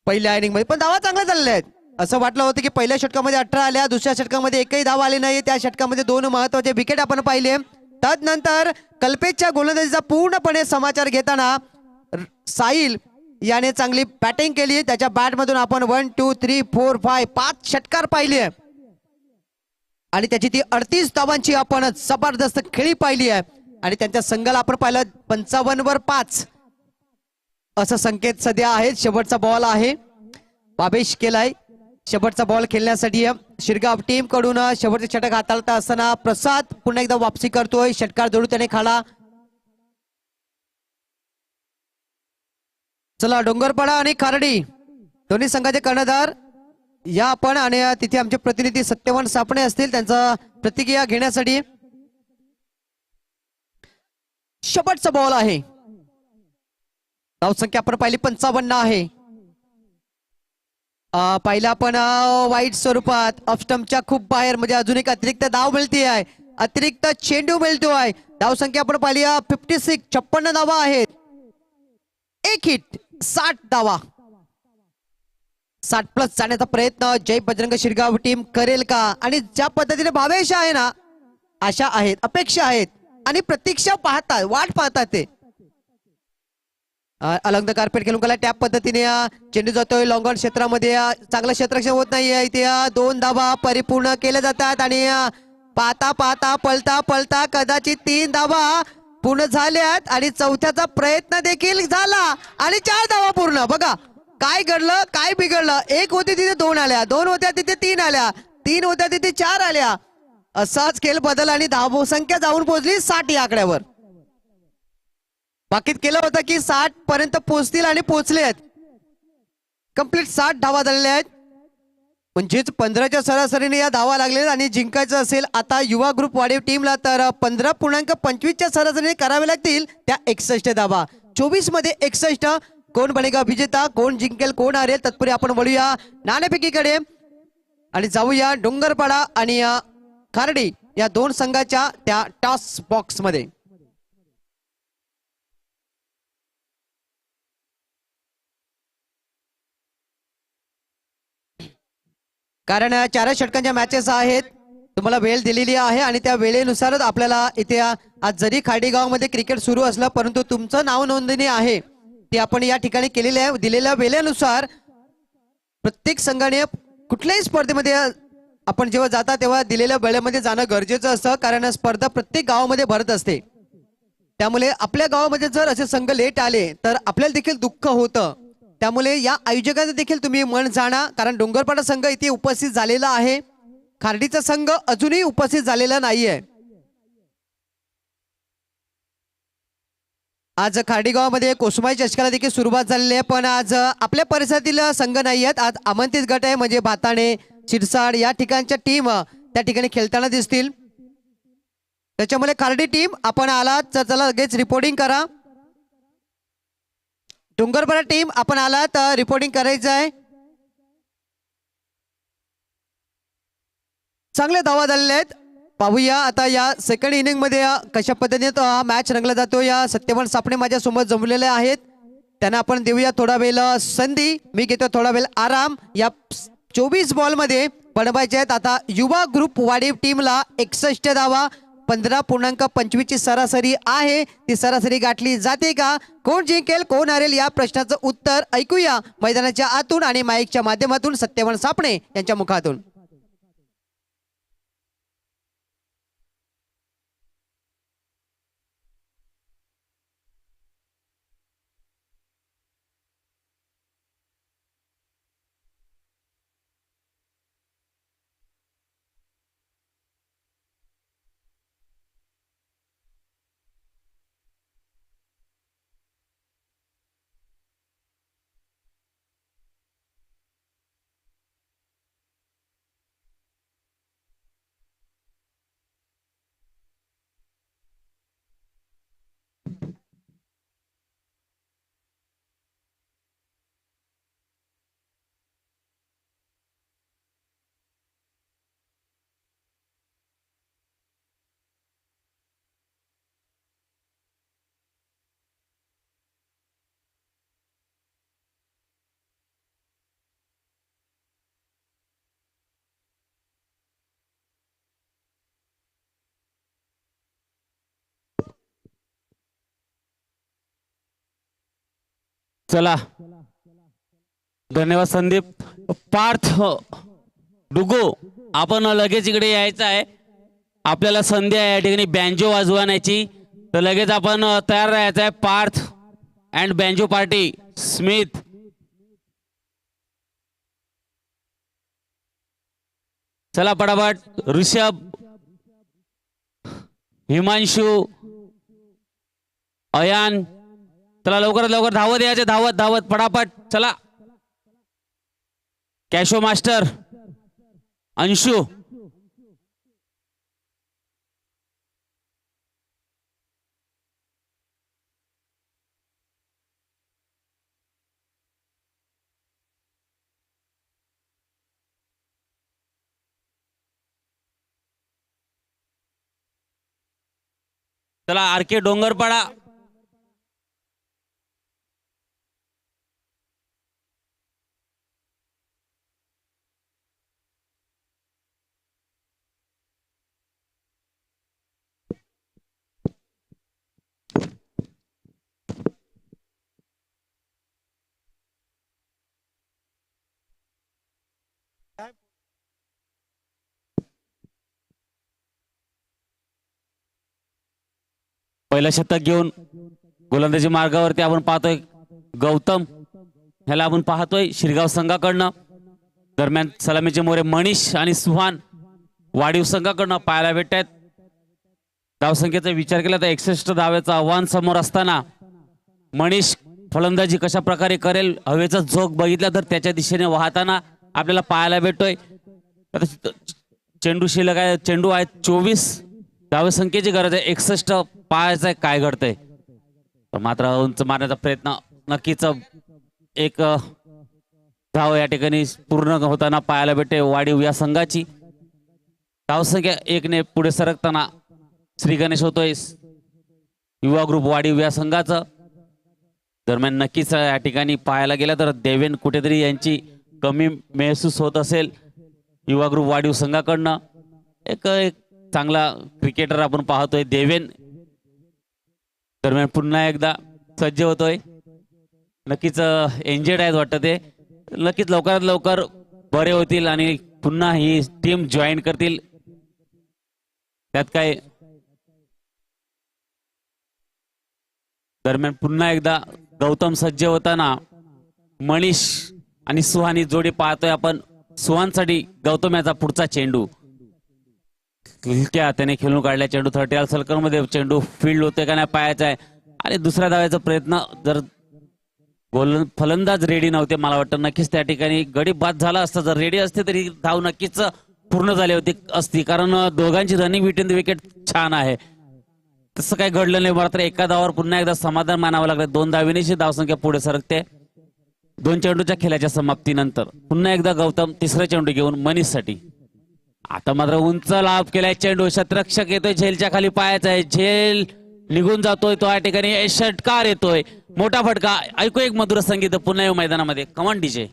पहिल्या इनिंग मध्ये, पण धावा चांगल्या झालेल्या आहेत. असं वाटलं होतं की पहिल्या षटकामध्ये 18 आल्या, दुसऱ्या षटकामध्ये एकही धाव आली नाही. त्या षटकामध्ये 2 महत्त्वाचे विकेट आपण पाहिले. तदनंतर कल्पेशच्या गोलंदाजीचा पूर्णपणे समाचार घेताना साहिल याने चांगली बॅटिंग केली. त्याच्या बॅटमधून आपण 1 2 3 4 5 5 षटकार पाहिले आणि त्याची ती 38 धावांची आपण जबरदस्त खेळी पाहिली आहे. आणि त्यांच्या संघाला आपण पाहिलं 55 वर 5 असं संकेत सध्या आहेत. शेवटचा बॉल आहे, बाबेश केलाय शेवटचा बॉल खेळण्यासाठी. शिरगाव टीम कडून शेवटचे षटक हाताळता असताना प्रसाद पुन्हा एकदा वापसी करतोय. षटकार जोडू त्याने खाला. चला डोंगरपाडा आणि खारडी दोन्ही संघाचे कर्णधार या आपण आणि तिथे आमचे प्रतिनिधी सत्यवान सापणे असतील त्यांचा प्रतिक्रिया घेण्यासाठी. शेवटचा बॉल आहे. धावसंख्या आपण पाहिली 55 आहे. पहिला आपण वाईट स्वरूपात ऑफस्टम्पच्या खूप बाहेर म्हणजे अजून एक अतिरिक्त धाव मिळते आहे, अतिरिक्त चेंडू मिळतोय. धावसंख्या आपण पाहिली 56 56 धावा आहेत. एक हिट 60 धावा. 60 प्लस जाण्याचा प्रयत्न जय बजरंग शिरगाव टीम करेल का? आणि ज्या पद्धतीने भावेश आहे ना, आशा आहेत, अपेक्षा आहेत आणि प्रतीक्षा पाहतात, वाट पाहतात ते. अलंग कार्पेट खेळून गेला त्या पद्धतीने चेंडू जातोय लॉंग ऑन क्षेत्रामध्ये. चांगलं क्षेत्ररक्षण होत नाहीये इथे. 2 धावा परिपूर्ण केल्या जातात आणि पाहता पाहता पळता पळता कदाचित 3 धावा पूर्ण झाल्यात आणि चौथ्याचा प्रयत्न देखील झाला आणि 4 धावा पूर्ण. बघा काय घडलं, काय बिघडलं. 1 होती तिथे 2 आल्या, 2 होत्या तिथे 3 आल्या, 3 होत्या तिथे 4 आल्या. असाच खेळ बदल आणि धावसंख्या जाऊन पोहोचली 60 या आकड्यावर. बाकीत केलं होतं की 60 पर्यंत पोहोचतील आणि पोहोचले आहेत. कंप्लीट 60 धावा झालेल्या आहेत. म्हणजेच 15च्या सरासरीने या धावा लागलेल्या आणि जिंकायचं असेल आता युवा ग्रुप वाढीव टीमला तर 15.25च्या सरासरीने करावे लागतील त्या 61 धावा. 24 मध्ये 61. कोण बनेगा विजेता, कोण जिंकेल, कोण हारेल, तत्पूर्वी आपण वळूया नाणेफेकीकडे आणि जाऊया डोंगरपाडा आणि खारडी या 2 संघाच्या त्या टॉस बॉक्स मध्ये. कारण 4 षटकांच्या मॅचेस आहेत, तुम्हाला वेळ दिलेली आहे आणि त्या वेळेनुसारच आपल्याला इथे आज जरी खाडी गावामध्ये क्रिकेट सुरू असलं परंतु तुमचं नाव नोंदणी आहे ती आपण या ठिकाणी केलेली आहे. दिलेल्या वेळेनुसार प्रत्येक संघाने कुठल्याही स्पर्धेमध्ये आपण जेव्हा जाता तेव्हा दिलेल्या वेळेमध्ये जाणं गरजेचं असतं, कारण स्पर्धा प्रत्येक गावामध्ये भरत असते. त्यामुळे आपल्या गावामध्ये जर असे संघ लेट आले तर आपल्याला देखील दुःख होतं. त्यामुळे या आयोजकांचं देखील तुम्ही मन जाणा, कारण डोंगरपाडा संघ इथे उपस्थित झालेला आहे, खारडीचा संघ अजूनही उपस्थित झालेला नाहीये. आज खारडी गावामध्ये कोसमाई चषकाला देखील सुरुवात झालेली आहे, पण आज आपल्या परिसरातील संघ नाही आहेत. आज आमंत्रित गट आहे म्हणजे भाताणे, शिरसाड या ठिकाणच्या टीम त्या ठिकाणी खेळताना दिसतील. त्याच्यामुळे खारडी टीम आपण आलात तर चला लगेच रिपोर्टिंग करा. डोंगरपाडा टीम आपण आलात रिपोर्टिंग करायचं आहे. चांगले धावा झालेले आहेत. पाहूया आता या सेकंड इनिंग मध्ये कशा पद्धतीने हा मॅच रंगला जातो. या सत्यवान सापणे माझ्या सोबत जमलेले आहेत, त्यांना आपण देऊया थोडा वेळ संधी. मी घेतो थोडा वेळ आराम. या 24 बॉल मध्ये बनवायचे आहेत आता युवा ग्रुप वाडीव टीमला 61 धावा. 15.25 ची सरासरी आहे, ती सरासरी गाठली जाते का? कोण जिंकेल, कोण हारेल या प्रश्नाचं उत्तर ऐकूया मैदानाच्या आतून आणि माईकच्या माध्यमातून सत्यवान सापणे यांच्या मुखातून. चला धन्यवाद संदीप. पार्थ डुगो आपण लगेच इकडे यायचं आहे. आपल्याला संधी आहे या ठिकाणी बँजो वाजवण्याची, तर लगेच आपण तयार राहायचं आहे. Parth and banjo party Smith. चला पटापट. ऋषभ, हिमांशु, अयान, चला लवकरात लवकर धावत यायचे. धावत धावत पटापट चला. कॅशो मास्टर, अंशु, चला आर के डोंगरपाडा. पहिलं शतक घेऊन गोलंदाजी मार्गावरती आपण पाहतोय गौतम, ह्याला आपण पाहतोय शिरगाव संघाकडनं. दरम्यान सलामीचे मोरे मनीष आणि सुहान वाढीव संघाकडनं पाहायला भेटत आहेत. धावसंख्येचा विचार केला तर 61 धावेचं आव्हान समोर असताना मनीष फलंदाजी कशा प्रकारे करेल, हवेचा झोक बघितला तर त्याच्या दिशेने वाहताना आपल्याला पाहायला भेटतोय. चेंडू शिल्लक आहे, चेंडू आहे 24, धावसंख्येची गरज आहे 61. पाहायचं काय घडतंय. मात्र उंच मारण्याचा प्रयत्न नक्कीच एक धाव या ठिकाणी पूर्ण होताना पाहायला भेटते वाढीव या संघाची. धावसंख्या 1 ने पुढे सरकताना श्री गणेश होतोय युवा ग्रुप वाढीव या संघाचं. दरम्यान नक्कीच या ठिकाणी पाहायला गेलं तर देवेन कुठेतरी यांची कमी महसूस होत असेल युवा ग्रुप वाढीव संघाकडनं. एक चांगला क्रिकेटर आपण पाहतोय देवेन. दरम्यान पुन्हा एकदा सज्ज होतोय. नक्कीच एंजेड आहेत वाटतं ते. नक्कीच लवकरात लवकर बरे होतील आणि पुन्हा ही टीम जॉईन करतील, त्यात काय. दरम्यान पुन्हा एकदा गौतम सज्ज होताना मनीष आणि सुहानी जोडी पाहतोय आपण. सुहानसाठी गौतम याचा पुढचा चेंडू त्याने खेळून काढल्या. चेंडू 30 सर्कल मध्ये चेंडू फील्ड होते का नाही पाहायचा आहे. आणि दुसऱ्या धावाचा प्रयत्न, जर फलंदाज रेडी नव्हते मला वाटतं नक्कीच त्या ठिकाणी गडी बाद झाला असता. जर रेडी असते तरी धाव नक्कीच पूर्ण झाली होती असती, कारण दोघांची रनिंग बिटवीन द विकेट छान आहे. तसं काही घडलं नाही. मात्र एका धावावर पुन्हा एकदा समाधान मानावं लागलं. 2 धावेची धावसंख्या पुढे सरकते 2 चेंडूच्या खेळाच्या समाप्तीनंतर. पुन्हा एकदा गौतम तिसरा चेंडू घेऊन मनीषसाठी. आता मात्र उंच लाभ केलाय चेंडू. शतरक्षक येतोय, झेलच्या खाली पायाचा आहे, झेल निघून जातोय. तो या ठिकाणी षटकार येतोय, मोठा फटका. ऐकू एक मधुर संगीत पुन्हा येऊ मैदानामध्ये. कमान डीजे.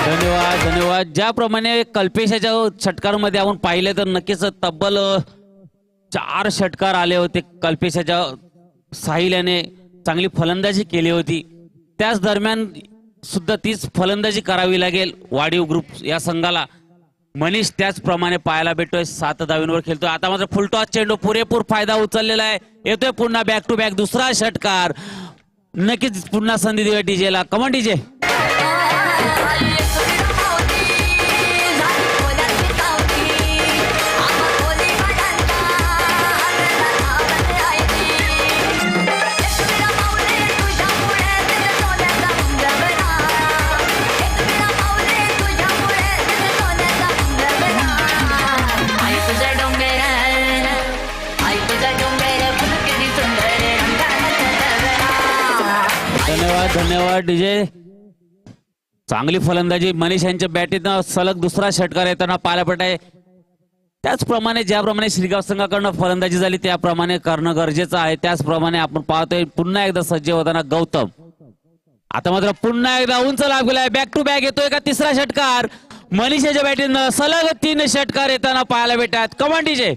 धन्यवाद धन्यवाद. ज्याप्रमाणे कल्पेशाच्या षटकारामध्ये आपण पाहिले तर नक्कीच तब्बल 4 षटकार आले होते. कल्पेशाच्या साहिल याने चांगली फलंदाजी केली होती. त्याच दरम्यान सुद्धा तीच फलंदाजी करावी लागेल वाढीव ग्रुप या संघाला. मनीष त्याचप्रमाणे पाहायला भेटतोय 7 धावींवर खेळतोय. आता मात्र फुलटॉस चेंडू पुरेपूर फायदा उचललेला आहे. येतोय पुन्हा बॅक टू बॅक दुसरा षटकार. नक्कीच पुन्हा संधी देऊया डीजेला. कमान डीजे. धन्यवाद डीजे. चांगली फलंदाजी मनीष यांच्या बॅटीनं सलग दुसरा षटकार येताना पाहायला पडत आहे. त्याचप्रमाणे ज्याप्रमाणे श्रीगाव संघाकडनं फलंदाजी झाली त्याप्रमाणे करणं गरजेचं आहे. त्याचप्रमाणे आपण पाहतोय पुन्हा एकदा सज्ज होताना गौतम. आता मात्र पुन्हा एकदा उंच लाभ गेलाय. बॅक टू बॅक येतोय का तिसरा षटकार. मनीषाच्या बॅटिंग सलग 3 षटकार येताना पाहायला भेटतात. कमान डीजे.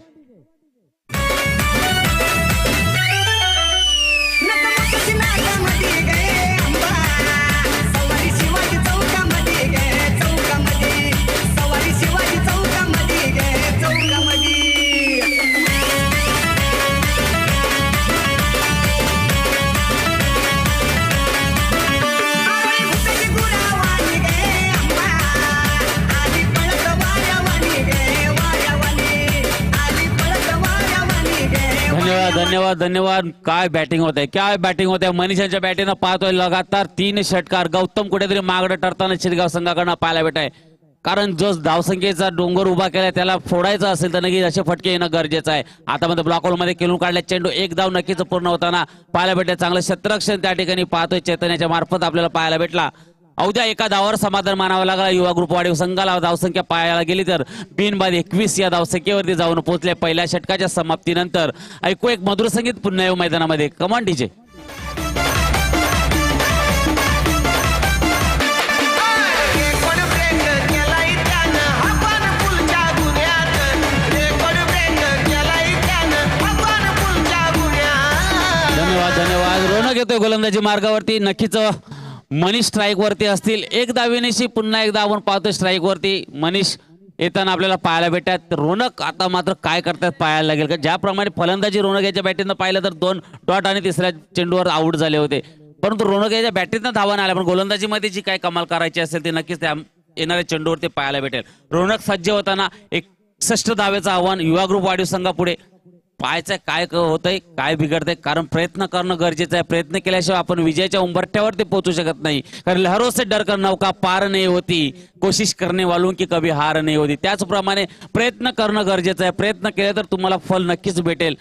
धन्यवाद धन्यवाद धन्यवाद. काय बॅटिंग होत आहे, काय बॅटिंग होत आहे. मनीषांच्या बॅटिंगनं पाहतोय लगातार 3 षटकार. गौतम कुठेतरी मागडं ठरताना शिरगाव संघाकडनं पाहायला भेट आहे. कारण जो धावसंख्येचा डोंगर उभा केलाय त्याला फोडायचा असेल तर नक्की असे फटके येणं गरजेचं आहे. आता मध्ये ब्लॉक होल मध्ये खेळून काढल्या चेंडू एक धाव नक्कीच पूर्ण होताना पाहायला भेटले. चांगलं क्षेत्ररक्षण त्या ठिकाणी पाहतोय चैतन्याच्या मार्फत आपल्याला पाहायला भेटला. अवघ्या एका धावावर समाधान मानावं लागला. युवा ग्रुप वाढीव संघाला धावसंख्या पाहायला गेली तर बिनबाद 21 या धावसंख्येवरती जाऊन पोहोचले पहिल्या षटकाच्या समाप्तीनंतर. ऐकू एक मधुर संगीत पुन्हा येऊ मैदानामध्ये. कमान डीजे. धन्यवाद धन्यवाद. रोनक येतोय गोलंदाजी मार्गावरती. नक्कीच मनीष स्ट्राईक वरती असतील. एक धावेनिशी पुन्हा एकदा आपण पाहतोय स्ट्राईक वरती मनीष येताना आपल्याला पाहायला भेटतात. रोनक आता मात्र काय करतात पाहायला लागेल का. ज्याप्रमाणे फलंदाजी रोनक याच्या बॅटीनं पाहिलं तर 2 डॉट आणि तिसऱ्या चेंडूवर आऊट झाले होते. परंतु रोनक याच्या बॅटीतनं धावा नाही आल्या. पण गोलंदाजीमध्ये जी काय कमाल करायची असेल ते नक्कीच त्या येणाऱ्या चेंडूवरती पाहायला भेटेल. रोनक सज्ज होताना 61 धावेचं आव्हान युवा ग्रुप वाढीव संघापुढे. पाहायचं काय होतंय, काय बिघडतंय. कारण प्रयत्न करणं गरजेचं आहे. प्रयत्न केल्याशिवाय आपण विजयाच्या उंबरठ्यावरती पोहोचू शकत नाही. कारण लहरों से डरकर नौका पार नाही होती, कोशिश करने वालों की कभी हार नाही होती. त्याचप्रमाणे प्रयत्न करणं गरजेचं आहे. प्रयत्न केले तर तुम्हाला फल नक्कीच भेटेल,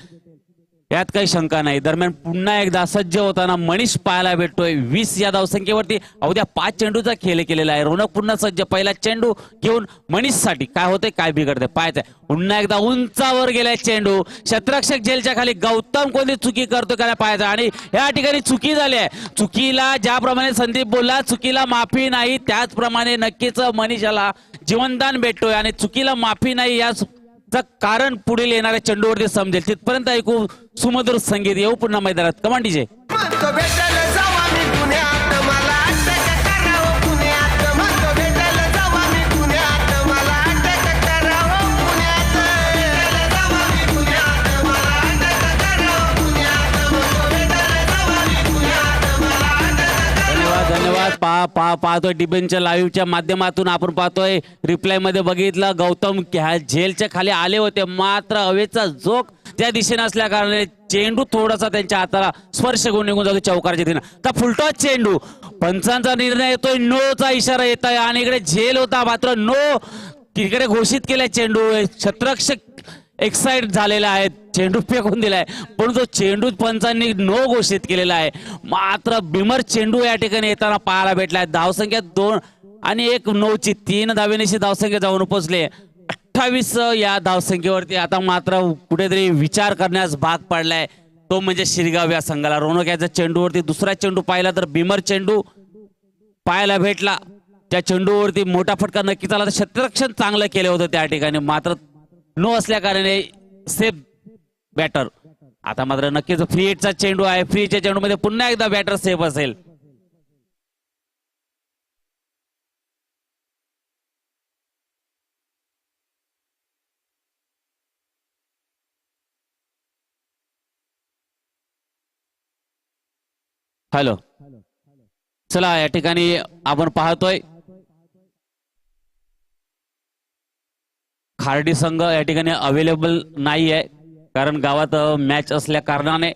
यात काही शंका नाही. दरम्यान पुन्हा एकदा सज्ज होताना मनीष पाहायला भेटतोय. 20 या धावसंख्येवरती अवघ्या 5 चेंडूचा खेळ केलेला आहे. रोनक पुन्हा सज्ज. पहिला चेंडू घेऊन मनीषसाठी काय होतंय, काय बिघडतंय पाहायचंय. पुन्हा एकदा उंचावर गेलाय चेंडू. क्षेत्ररक्षक झेलच्या खाली गौतम कोणती चुकी करतो का पाहायचं. आणि या ठिकाणी चुकी झाली आहे. चुकीला ज्याप्रमाणे संदीप बोलला चुकीला माफी नाही, त्याचप्रमाणे नक्कीच मनीषाला जीवनदान भेटतोय. आणि चुकीला माफी नाही या कारण पुढील येणाऱ्या चेंडूवरती समजेल. तिथपर्यंत ऐकू सुमधुर संगीत. येऊ पुन्हा मैदानात. कमान डीजे. धन्यवाद. पाहतोय डिबेनच्या लाईव्हच्या माध्यमातून आपण पाहतोय. रिप्लाय मध्ये बघितलं गौतम झेलच्या खाली आले होते, मात्र हवेचा झोक त्या दिशेने असल्या कारणाने चेंडू थोडासा त्यांच्या हाताला स्पर्श करून निघून जातो चौकारच्या दिशेने. तर फुलटॉस चेंडू. पंचांचा निर्णय येतोय, नो चा इशारा येत आहे. आणि इकडे झेल होता मात्र नो तिकडे घोषित केलाय चेंडू. क्षेत्ररक्षक एक्साइट झालेला आहे, चेंडू फेकून दिलाय. परंतु चेंडू पंचांनी नो घोषित केलेला आहे. मात्र बिमर चेंडू या ठिकाणी येताना पाहायला भेटलाय. धावसंख्या 2 आणि 1 9ची 3 धावेनिशी धावसंख्या जाऊन पोहोचले 28 या धावसंख्येवरती. आता मात्र कुठेतरी विचार करण्यास भाग पडलाय, तो म्हणजे शिरगाव या संघाला. रोनक याच्या चेंडूवरती दुसरा चेंडू पाहिला तर बिमर चेंडू पाहायला भेटला. त्या चेंडूवरती मोठा फटका नक्कीच आला. तर क्षेत्ररक्षण चांगलं केलं होतं त्या ठिकाणी, मात्र नो असल्या कारणाने सेफ बॅटर. आता मात्र नक्कीच फ्री हिटचा चेंडू आहे. फ्रीच्या चेंडूमध्ये पुन्हा एकदा बॅटर सेफ असेल. हॅलो, चला या ठिकाणी आपण पाहतोय खार्डी संघ या ठिकाणी अवेलेबल नाही आहे, कारण गावात मॅच असल्या कारणाने.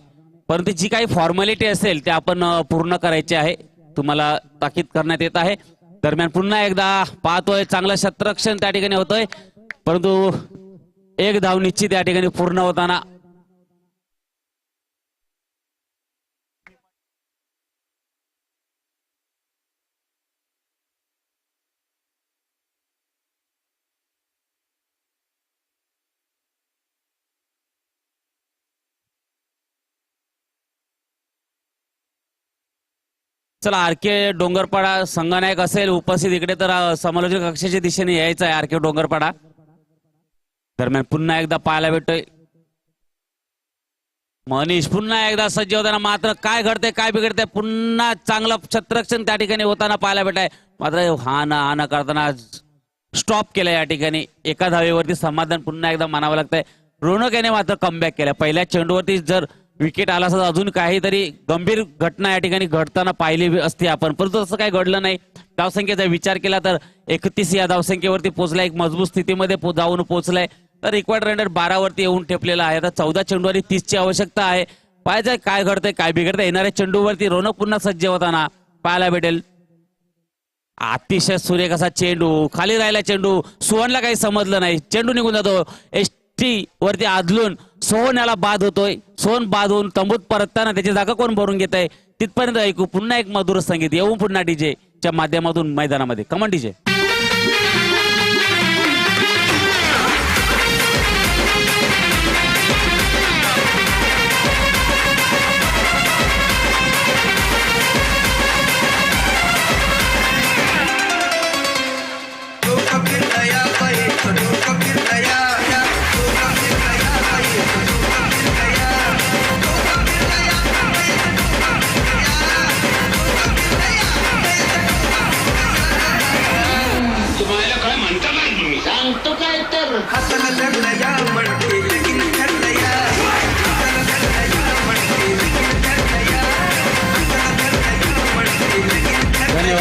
परंतु जी काही फॉर्मॅलिटी असेल ते आपण पूर्ण करायची आहे, तुम्हाला ताकीद करण्यात येत आहे. दरम्यान पुन्हा एकदा पाहतोय चांगलं क्षेत्ररक्षण त्या ठिकाणी होतोय, परंतु एक धाव निश्चित या ठिकाणी पूर्ण होताना. चला आरके डोंगरपाडा संघनायक असेल उपस्थित इकडे तर समालोचक कक्षाच्या दिशेने यायचं आहे आरके डोंगरपाडा. दरम्यान पुन्हा एकदा पाहायला भेटतोय मनीष पुन्हा एकदा सज्ज होताना. मात्र काय घडतंय काय बिघडतंय पुन्हा चांगलं क्षेत्ररक्षण त्या ठिकाणी होताना पाहायला भेटाय. मात्र हा ना करताना स्टॉप केलं या ठिकाणी. एका धावेवरती समाधान पुन्हा एकदा मानावं लागतंय. रोनक याने मात्र कमबॅक केलं. पहिल्या चेंडूवरती जर विकेट आला असता अजून काहीतरी गंभीर घटना या ठिकाणी घडताना पाहिली असती आपण, परंतु तसं काही घडलं नाही. धावसंख्येचा विचार केला तर 31 या धावसंख्येवरती पोहोचलाय. एक मजबूत स्थितीमध्ये जाऊन पोहोचलाय. तर रिक्वायर्ड रन रेट 12 वरती येऊन ठेपलेला आहे. आता 14 चेंडूवरती 30 ची आवश्यकता आहे. पाहायचंय काय घडतंय काय बिघडतंय. येणाऱ्या चेंडूवरती रोनक पुन्हा सज्ज होताना पाहायला भेटेल. अतिशय सुरेख असा चेंडू, खाली राहिला चेंडू, सुवनला काही समजलं नाही, चेंडू निघून जातो. एसटी वरती आदलून सोहन याला बाद होतोय. सोहन बाद होऊन तंबूत परतताना त्याची जागा कोण भरून घेत आहे तिथपर्यंत ऐकू पुन्हा एक मधुर संगीत येऊन पुन्हा डीजे च्या माध्यमातून मैदानामध्ये. कमन डीजे.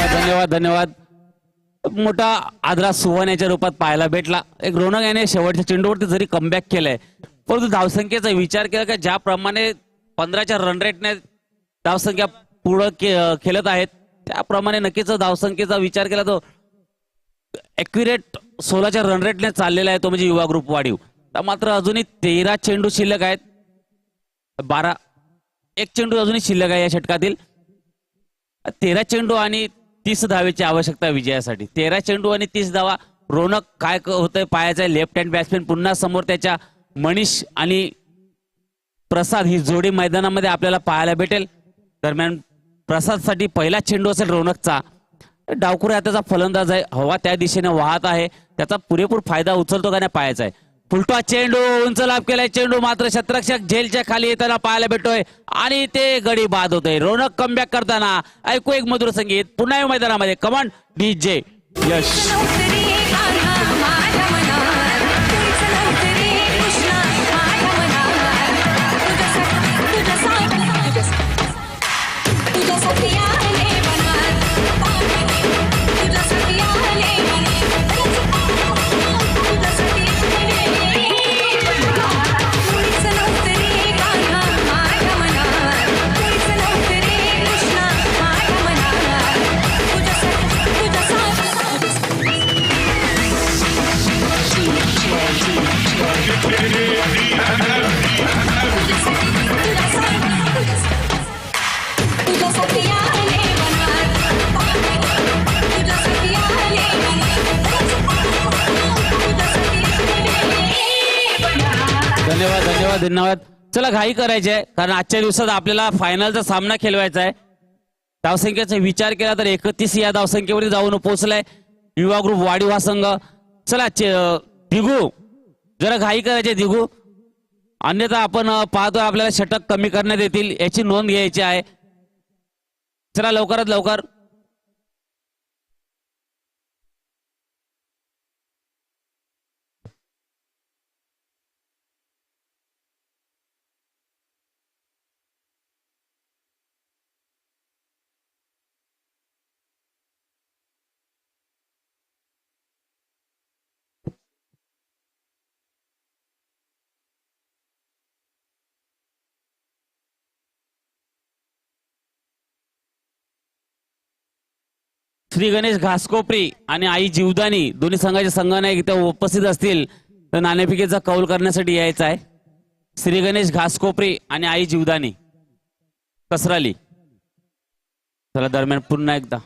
धन्यवाद धन्यवाद. मोठा आदरा सुवर्ण याच्या रूपात पाहायला भेटला. एक रोनक याने शेवटच्या चेंडूवरती जरी कमबॅक केलंय परंतु धावसंख्येचा विचार केला की ज्याप्रमाणे 15च्या रन रेटने धावसंख्या पुढं खेळत आहेत त्याप्रमाणे नक्कीच धावसंख्येचा विचार केला तो ॲक्युरेट 16च्या रन रेटने चाललेला आहे तो म्हणजे युवा ग्रुप वाढीव. मात्र अजूनही 13 चेंडू शिल्लक आहेत. 12 एक चेंडू अजूनही शिल्लक आहे या षटकातील. 13 चेंडू आणि 30 धावेची आवश्यकता विजयासाठी. 13 चेंडू आणि 30 धावा. रोनक काय होतंय पाहायचंय. लेफ्ट हँड बॅट्समॅन पुन्हा समोर त्याच्या मनीष आणि प्रसाद ही जोडी मैदानामध्ये आपल्याला पाहायला भेटेल. दरम्यान प्रसादसाठी पहिला चेंडू असेल रोनकचा. डावखुरा हाताचा फलंदाज आहे. हवा त्या दिशेने वाहत आहे. त्याचा पुरेपूर फायदा उचलतो का नाही पाहायचा आहे. फुलटॉस चेंडू उंच लाभ केलाय. चेंडू मात्र क्षेत्ररक्षक झेलच्या खाली येताना पाहायला भेटतोय आणि ते गडी बाद होतोय. रोनक कमबॅक करताना ऐकू एक मधुर संगीत पुन्हा मैदानामध्ये. कमांड डीजे यश. धन्यवाद धन्यवाद धन्यवाद. चला घाई करायची आहे कारण आजच्या दिवसात आपल्याला फायनलचा सामना खेळवायचा आहे. धावसंख्येचा विचार केला तर 31 या धावसंख्येवरती जाऊन पोहोचलाय युवा ग्रुप वाढीव हा संघ. चला दिगू जरा घाई करायचे दिगू, अन्यथा आपण पाहतोय आपल्याला षटक कमी करण्यात येतील याची नोंद घ्यायची आहे. चला लवकरात लवकर. श्री गणेश घासकोपरी आणि आई जीवदानी दोन्ही संघाचे संघनायक इथे उपस्थित असतील तर नाणेफेकीचा कौल करण्यासाठी यायचं आहे. श्री गणेश घासकोपरी आणि आई जीवदानी कसराली. चला दरम्यान पुन्हा एकदा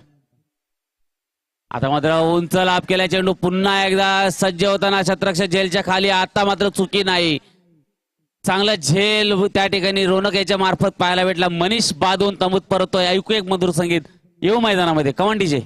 आता मात्र उंच लाभ केला चेंडू पुन्हा एकदा सज्ज होताना क्षेत्ररक्षक झेलच्या खाली. आता मात्र चुकी नाही. चांगला झेल त्या ठिकाणी रोनक याच्या मार्फत पाहायला भेटला. मनीष बाद होऊन तंबूत परततोय. ऐकू एक मधुर संगीत येऊ मैदानामध्ये कमांडीचे.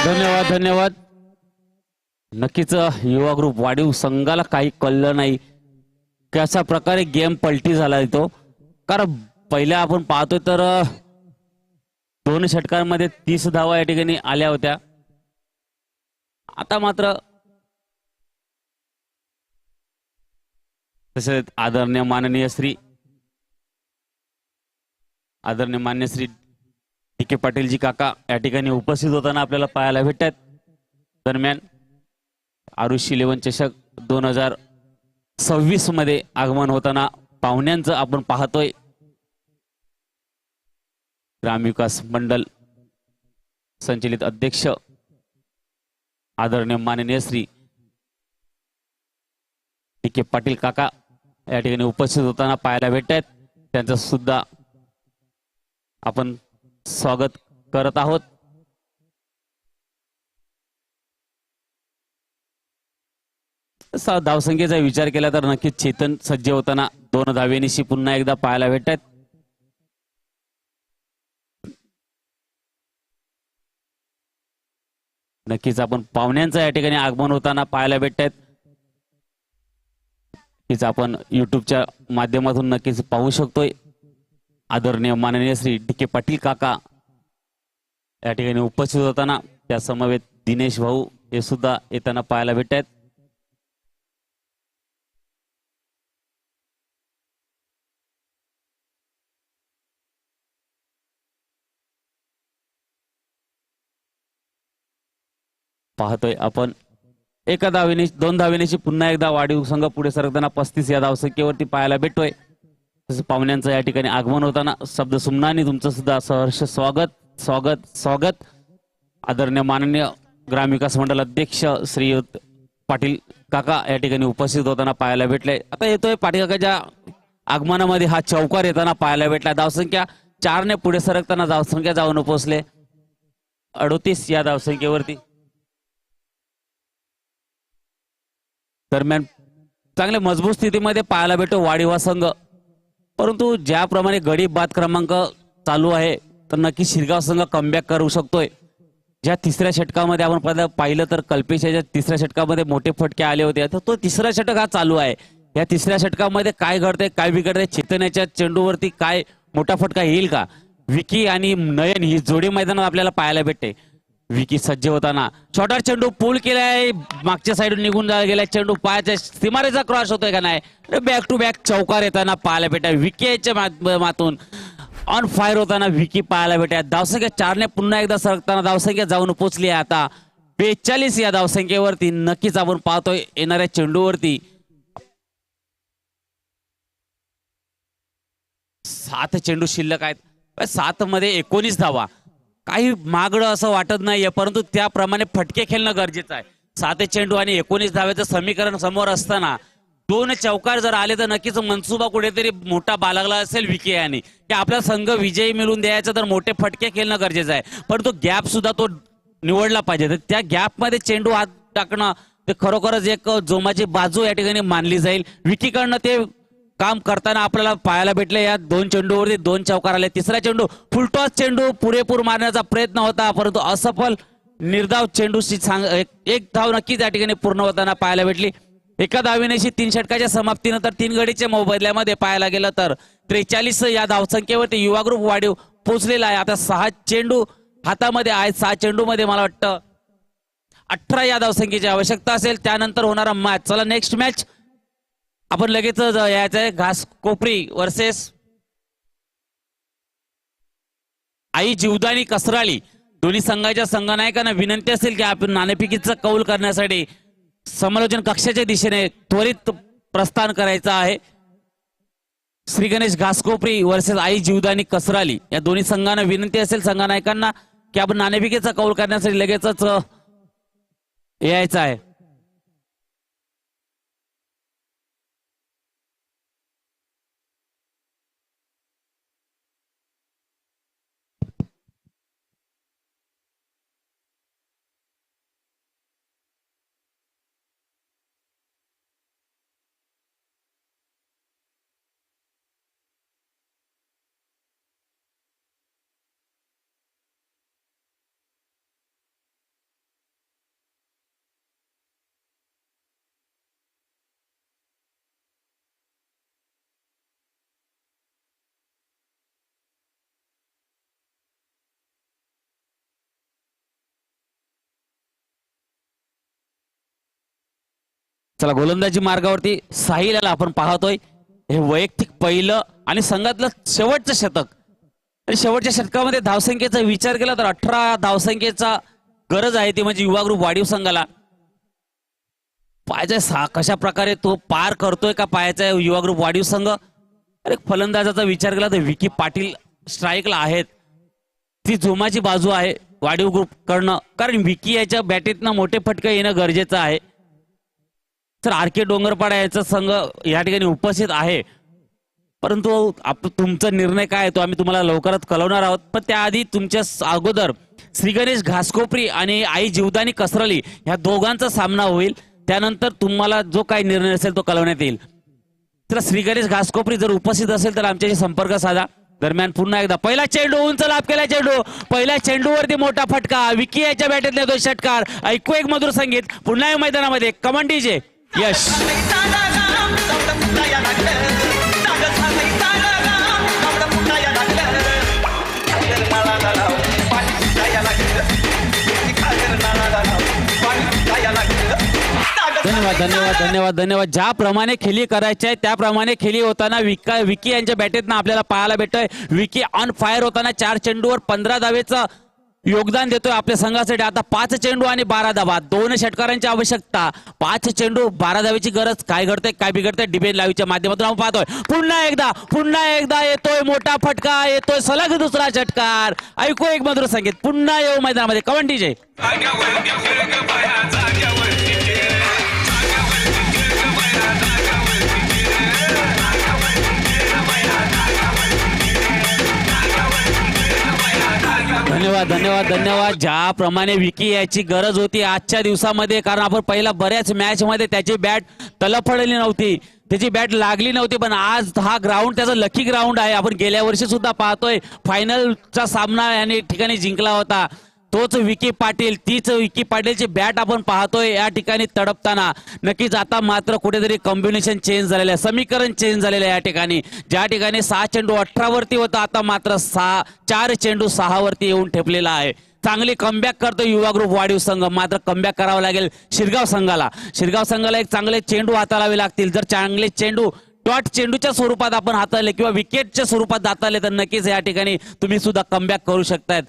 धन्यवाद धन्यवाद. नक्कीच युवा ग्रुप वाढीव संघाला काही कळलं नाही कशा प्रकारे गेम पलटी झाला तो. कारण पहिल्या आपण पाहतोय तर 2 षटकांमध्ये 30 धावा या ठिकाणी आल्या होत्या. आता मात्र तसेच आदरणीय माननीय श्री डी के पाटीलजी काका या ठिकाणी उपस्थित होताना आपल्याला पाहायला भेटतात. दरम्यान आरुषी 11 चषक 2026 मध्ये आगमन होताना पाहुण्यांचं आपण पाहतोय. ग्रामविकास मंडळ संचलित अध्यक्ष आदरणीय माननीय श्री डी के पाटील काका या ठिकाणी उपस्थित होताना पाहायला भेटतात. त्यांचं सुद्धा आपण स्वागत करत आहोत. धावसंख्येचा विचार केला तर नक्कीच चेतन सज्ज होताना 2 धावेनिशी पुन्हा एकदा पाहायला भेटतात. नक्कीच आपण पाहुण्यांचं या ठिकाणी आगमन होताना पाहायला भेटतात. नक्कीच आपण युट्यूबच्या माध्यमातून नक्कीच पाहू शकतोय. आदरणीय माननीय श्री डी के पाटील काका या ठिकाणी उपस्थित होताना त्या समवेत दिनेश भाऊ हे सुद्धा येताना पाहायला भेटतात. पाहतोय आपण 1 धावेने 2 धावेनेची पुन्हा एकदा वाढीव संघ पुढे सरकताना 35 या धावसंख्येवरती पाहायला भेटतोय. तसं पाहुण्यांचं या ठिकाणी आगमन होताना शब्द सुमनानी तुमचं सुद्धा सहर्ष स्वागत स्वागत स्वागत. आदरणीय माननीय ग्रामविकास मंडळ अध्यक्ष श्रीयुत पाटील काका या ठिकाणी उपस्थित होताना पाहायला भेटले. आता येतोय पाटील काकाच्या आगमनामध्ये हा चौकार येताना पाहायला भेटला. धावसंख्या 4 ने पुढे सरकताना धावसंख्या जाऊन पोहोचले 38 या धावसंख्येवरती. दरम्यान चांगले मजबूत स्थितीमध्ये पाहायला भेटतो वाढीव संघ. परंतु ज्याप्रमाणे गडी बाद क्रमांक चालू आहे तर नक्की शिरगाव संघ कमबॅक करू शकतोय. ज्या 3ऱ्या षटकामध्ये आपण पाहिलं तर कल्पेशाच्या 3ऱ्या षटकामध्ये मोठे फटके आले होते. तर तो 3रा षटक हा चालू आहे. या 3ऱ्या षटकामध्ये काय घडतंय काय बिघडतंय चेतनाच्या चेंडूवरती काय मोठा फटका येईल का. विकी आणि नयन ही जोडी मैदानात आपल्याला पाहायला भेटते. विकी सज्ज होताना छोटा चेंडू पूल केलाय मागच्या साईडून निघून गेलाय चेंडू पायाच्या सीमारेचा क्रॉस होतोय का नाही. बॅक टू बॅक चौकार येताना पाहायला भेटाय. विकीच्या मातून ऑन फायर होताना विकी पाहायला भेटाय. धावसंख्या 4 ने पुन्हा एकदा सरकताना धावसंख्या जाऊन पोहोचली आहे आता 42 या धावसंख्येवरती. नक्कीच आपण पाहतोय येणाऱ्या चेंडूवरती 7 चेंडू शिल्लक आहेत. 7 मध्ये 19 धावा काही मागणं असं वाटत नाहीये. परंतु त्याप्रमाणे फटके खेळणं गरजेचं आहे. 7 चेंडू आणि 19 धाव्याचं समीकरण समोर असताना 2 चौकार जर आले तर नक्कीच मनसुबा कुठेतरी मोठा बाळगला असेल विकी यांनी की आपला संघ विजयी मिळवून द्यायचा तर मोठे फटके खेळणं गरजेचं आहे. परंतु गॅप सुद्धा तो निवडला पाहिजे. तर त्या गॅप मध्ये चेंडू हात टाकणं ते खरोखरच एक जोमाची बाजू या ठिकाणी मानली जाईल. विकीकडनं ते काम करताना आपल्याला पाहायला भेटले. या 2 चेंडूवरती 2 चौकार आले. 3रा चेंडू फुलटॉस चेंडू पुरेपूर मारण्याचा प्रयत्न होता परंतु असफल. निर्धाव चेंडूशी एक धाव नक्कीच या ठिकाणी पूर्ण होताना पाहायला भेटली. 1 धावेनेशी 3 षटकाच्या समाप्तीनंतर 3 गडीच्या मोबदल्यामध्ये पाहायला गेलं तर 43 या धावसंख्येवरती युवा ग्रुप वाढीव पोहोचलेला आहे. आता 6 चेंडू हातामध्ये आहेत. 6 चेंडू मध्ये मला वाटतं 18 या धावसंख्येची आवश्यकता असेल त्यानंतर होणारा मॅच. चला नेक्स्ट मॅच आपण लगेच यायचं आहे. घासकोपरी वर्सेस आई जीवदानी कसराळी. दोन्ही संघाच्या संघनायकांना विनंती असेल की आपण नाणेफेकीचा कौल करण्यासाठी समालोचन कक्षाच्या दिशेने त्वरित प्रस्थान करायचं आहे. श्री गणेश घासकोपरी वर्सेस आई जीवदानी कसराली या दोन्ही संघांना विनंती असेल संघनायकांना की आपण नाणेफेकीचा कौल करण्यासाठी लगेचच यायचं आहे. चला गोलंदाजी मार्गावरती साहिल याला आपण पाहतोय. हे वैयक्तिक पहिलं आणि संघातलं शेवटचं शतक. आणि शेवटच्या शतकामध्ये धावसंख्येचा विचार केला तर 18 धावसंख्येचा गरज आहे ती म्हणजे युवा ग्रुप वाढीव संघाला. पाहायचा कशा प्रकारे तो पार करतोय का पाहायचा युवा ग्रुप वाढीव संघ. अरे फलंदाजाचा विचार केला तर विकी पाटील स्ट्राईकला आहेत. ती जोमाची बाजू आहे वाढीव ग्रुप करणं कारण विकी याच्या बॅटीतनं मोठे फटके येणं गरजेचं आहे. तर आर के डोंगरपाडा याचा संघ या ठिकाणी उपस्थित आहे परंतु तुमचा निर्णय काय आहे तो आम्ही तुम्हाला लवकरच कळवणार आहोत. पण त्याआधी तुमच्या अगोदर श्री गणेश घासकोपरी आणि आई जीवदानी कसरली ह्या दोघांचा सामना होईल. त्यानंतर तुम्हाला जो काही निर्णय असेल तो कळवण्यात येईल. तर श्री गणेश घासकोपरी जर उपस्थित असेल तर आमच्याशी संपर्क साधा. दरम्यान पुन्हा एकदा पहिला चेंडू उंच लाभ केला चेंडू. पहिल्या चेंडूवरती मोठा फटका. विकी याच्या बॅटेतले 2 षटकार. ऐकू एक मधुर संगीत. पुन्हा मैदानामध्ये कमांडीजे यश. धन्यवाद धन्यवाद धन्यवाद धन्यवाद. ज्याप्रमाणे खेळी करायची आहे त्याप्रमाणे खेळी होताना विकी यांच्या बॅटेतनं आपल्याला पाहायला भेटतोय. विकी ऑन फायर होताना 4 चेंडूवर 15 धावेचं योगदान देतोय आपल्या संघासाठी. आता 5 चेंडू आणि 12 धावा. 2 षटकारांची आवश्यकता. 5 चेंडू 12 धावेची गरज. काय घडतंय काय बिघडतंय डिबेट लाईव्हच्या माध्यमातून आपण पाहतोय. पुन्हा एकदा येतोय मोठा फटका. येतोय सलग दुसरा षटकार. ऐकू एक मधुर संगीत. पुन्हा येऊ मैदानामध्ये कवंडी जय. धन्यवाद धन्यवाद धन्यवाद. ज्याप्रमाणे विकी याची गरज होती आजच्या दिवसामध्ये कारण आपण पहिला बऱ्याच मॅच मध्ये त्याची बॅट तलफडली नव्हती त्याची बॅट लागली नव्हती पण आज हा ग्राउंड त्याचा लकी ग्राउंड आहे. आपण गेल्या वर्षी सुद्धा पाहतोय फायनलचा सामना याने ठिकाणी जिंकला होता. तोच विकी पाटील तीच विकी पाटीलची बॅट आपण पाहतोय या ठिकाणी तडपताना. नक्कीच आता मात्र कुठेतरी कॉम्बिनेशन चेंज झालेलं आहे. समीकरण चेंज झालेलं आहे या ठिकाणी. ज्या ठिकाणी 6 चेंडू 18 वरती होता आता मात्र 4 चेंडू 6 वरती येऊन ठेपलेला आहे. चांगली कमबॅक करतो युवा ग्रुप वाढीव संघ. मात्र कमबॅक करावं लागेल शिरगाव संघाला. शिरगाव संघाला एक चांगले चेंडू हाताळावे लागतील. जर चांगले चेंडू डॉट चेंडूच्या स्वरूपात आपण हाताळले किंवा विकेटच्या स्वरूपात हाताळले तर नक्कीच या ठिकाणी तुम्ही सुद्धा कमबॅक करू शकतायत.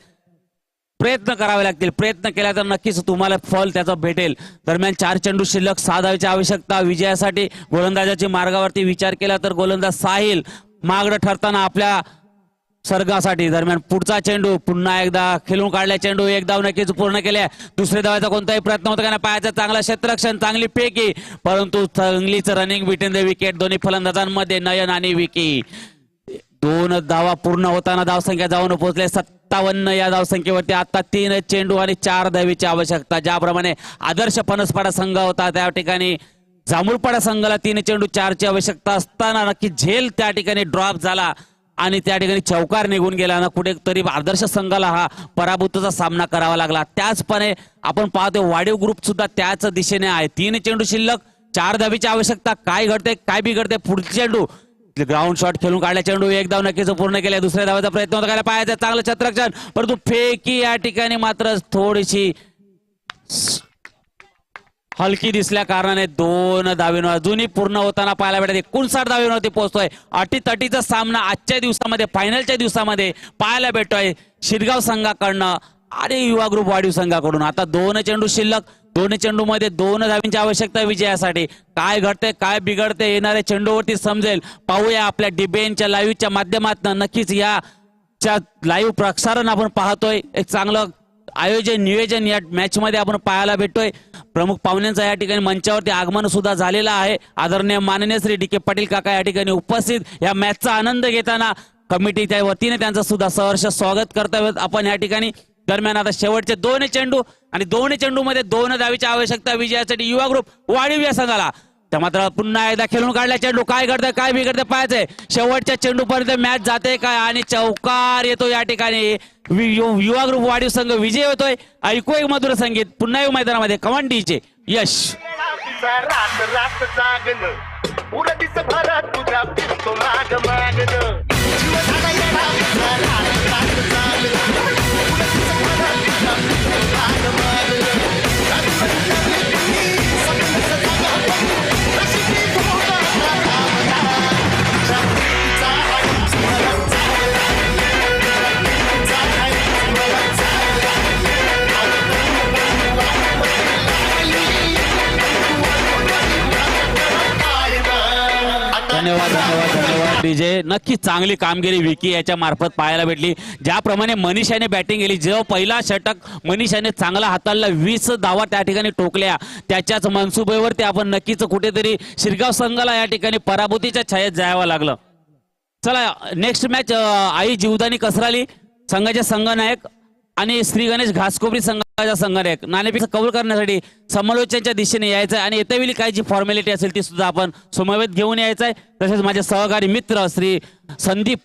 प्रयत्न करावे लागतील. प्रयत्न केला तर नक्कीच तुम्हाला फल त्याचा भेटेल. दरम्यान 4 चेंडू शिल्लक 6 धावेची आवश्यकता. विजयासाठी गोलंदाजाची मार्गावरती विचार केला तर गोलंदाज साहिल मागडं ठरताना आपल्या सर्गासाठी. दरम्यान पुढचा चेंडू पुन्हा एकदा खेळून काढल्या चेंडू. एक धाव नक्कीच पूर्ण केल्या. दुसऱ्या धावाचा कोणताही प्रयत्न होता का पायाचा चांगला क्षेत्ररक्षण चांगली फेकी परंतु चांगलीच रनिंग बिटवीन द विकेट. दोन्ही फलंदाजांमध्ये नयन आणि विकी. 2 धावा पूर्ण होताना धावसंख्या जाऊन पोहोचले 57 या धावसंख्येवरती. आता 3 चेंडू आणि 4 धावेची आवश्यकता. ज्याप्रमाणे आदर्श फणसपाडा संघ होता त्या ठिकाणी जांभूळपाडा संघाला 3 चेंडू 4 ची आवश्यकता असताना नक्की झेल त्या ठिकाणी ड्रॉप झाला आणि त्या ठिकाणी चौकार निघून गेला ना. कुठेतरी आदर्श संघाला हा पराभूताचा सामना करावा लागला. त्याचपणे आपण पाहतो वाढीव ग्रुप सुद्धा त्याच दिशेने आहे. 3 चेंडू शिल्लक 4 धावेची आवश्यकता. काय घडते काय बिघडते पुढचे चेंडू ग्राउंड शॉट खेळून काढल्या चेंडू. एक धाव नक्कीच पूर्ण केल्या. दुसऱ्या धावाचा प्रयत्न होता करायला पाहायचा चांगलं क्षेत्ररक्षण परंतु फेकी या ठिकाणी मात्र थोडीशी हलकी दिसल्या कारणाने 2 धावेंवर अजूनही पूर्ण होताना पाहायला भेटत 59 धावेंवरती पोहोचतोय. अटीतटीचा सामना आजच्या दिवसामध्ये फायनलच्या दिवसामध्ये पाहायला भेटतोय शिरगाव संघाकडनं आणि युवा ग्रुप वाढीव संघाकडून. आता 2 चेंडू शिल्लक, 2 चेंडूमध्ये 2 धावींची आवश्यकता विजयासाठी. काय घडते काय बिघडते येणाऱ्या चेंडूवरती समजेल. पाहूया आपल्या डिबेनच्या लाईव्हच्या माध्यमातून. नक्कीच याच्या लाईव्ह प्रसारण आपण पाहतोय. एक चांगलं आयोजन नियोजन या मॅच मध्ये आपण पाहायला भेटतोय. प्रमुख पाहुण्यांचा या ठिकाणी मंचावरती आगमन सुद्धा झालेलं आहे. आदरणीय माननीय श्री डी के पाटील काका या ठिकाणी उपस्थित या मॅचचा आनंद घेताना कमिटीच्या वतीने त्यांचं सुद्धा सहर्ष स्वागत करतायत आपण या ठिकाणी. दरम्यान आता शेवटचे 2 चेंडू आणि 2 चेंडू मध्ये 2 धावीची आवश्यकता विजयासाठी युवा ग्रुप वाढीव या संघाला. त्या मात्र पुन्हा एकदा खेळून काढला चेंडू. काय घडतंय काय बिघडतंय पाहायचंय. शेवटच्या चेंडूपर्यंत मॅच जाते काय आणि चौकार येतो या ठिकाणी. युवा ग्रुप वाढीव संघ विजय होतोय. ऐकू एक मधुर संगीत पुन्हा येऊ मैदानामध्ये कमांडीचे यश. रात रात जागन उर दिस भरात तुझ्या फिरतो माग मागन जीव झाला येडा रात रात जागन उर दिस भरात तुझ्या फिरतो माग मागन धन्यवाद धन्यवाद धन्यवाद डीजे. नक्की चांगली कामगिरी विकी याच्या मार्फत पाहायला भेटली. ज्याप्रमाणे मनीषाने बॅटिंग केली, जो पहिला षटक मनीषाने चांगला हाताळला, 20 धावा त्या ठिकाणी टोकल्या, त्याच्याच मनसुबेवरती आपण नक्कीच कुठेतरी शिरगाव संघाला या ठिकाणी पराभूतीच्या छायेत जावं लागलं. चला नेक्स्ट मॅच आई जीवदानी कसराली संघाचे संघनायक आणि श्री गणेश घासकोपरी संघाचा संघनायक नाणेफेक कौल करण्यासाठी समालोचनाच्या दिशेने यायचं आहे आणि येत्यावेळी काय जी फॉर्मॅलिटी असेल ती सुद्धा आपण समवेत घेऊन यायचं आहे. तसेच माझे सहकारी मित्र श्री संदीप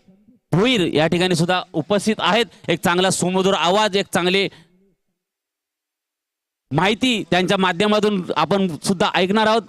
भोईर या ठिकाणी सुद्धा उपस्थित आहेत. एक चांगला सुमधुर आवाज, एक चांगली माहिती त्यांच्या माध्यमातून आपण सुद्धा ऐकणार आहोत.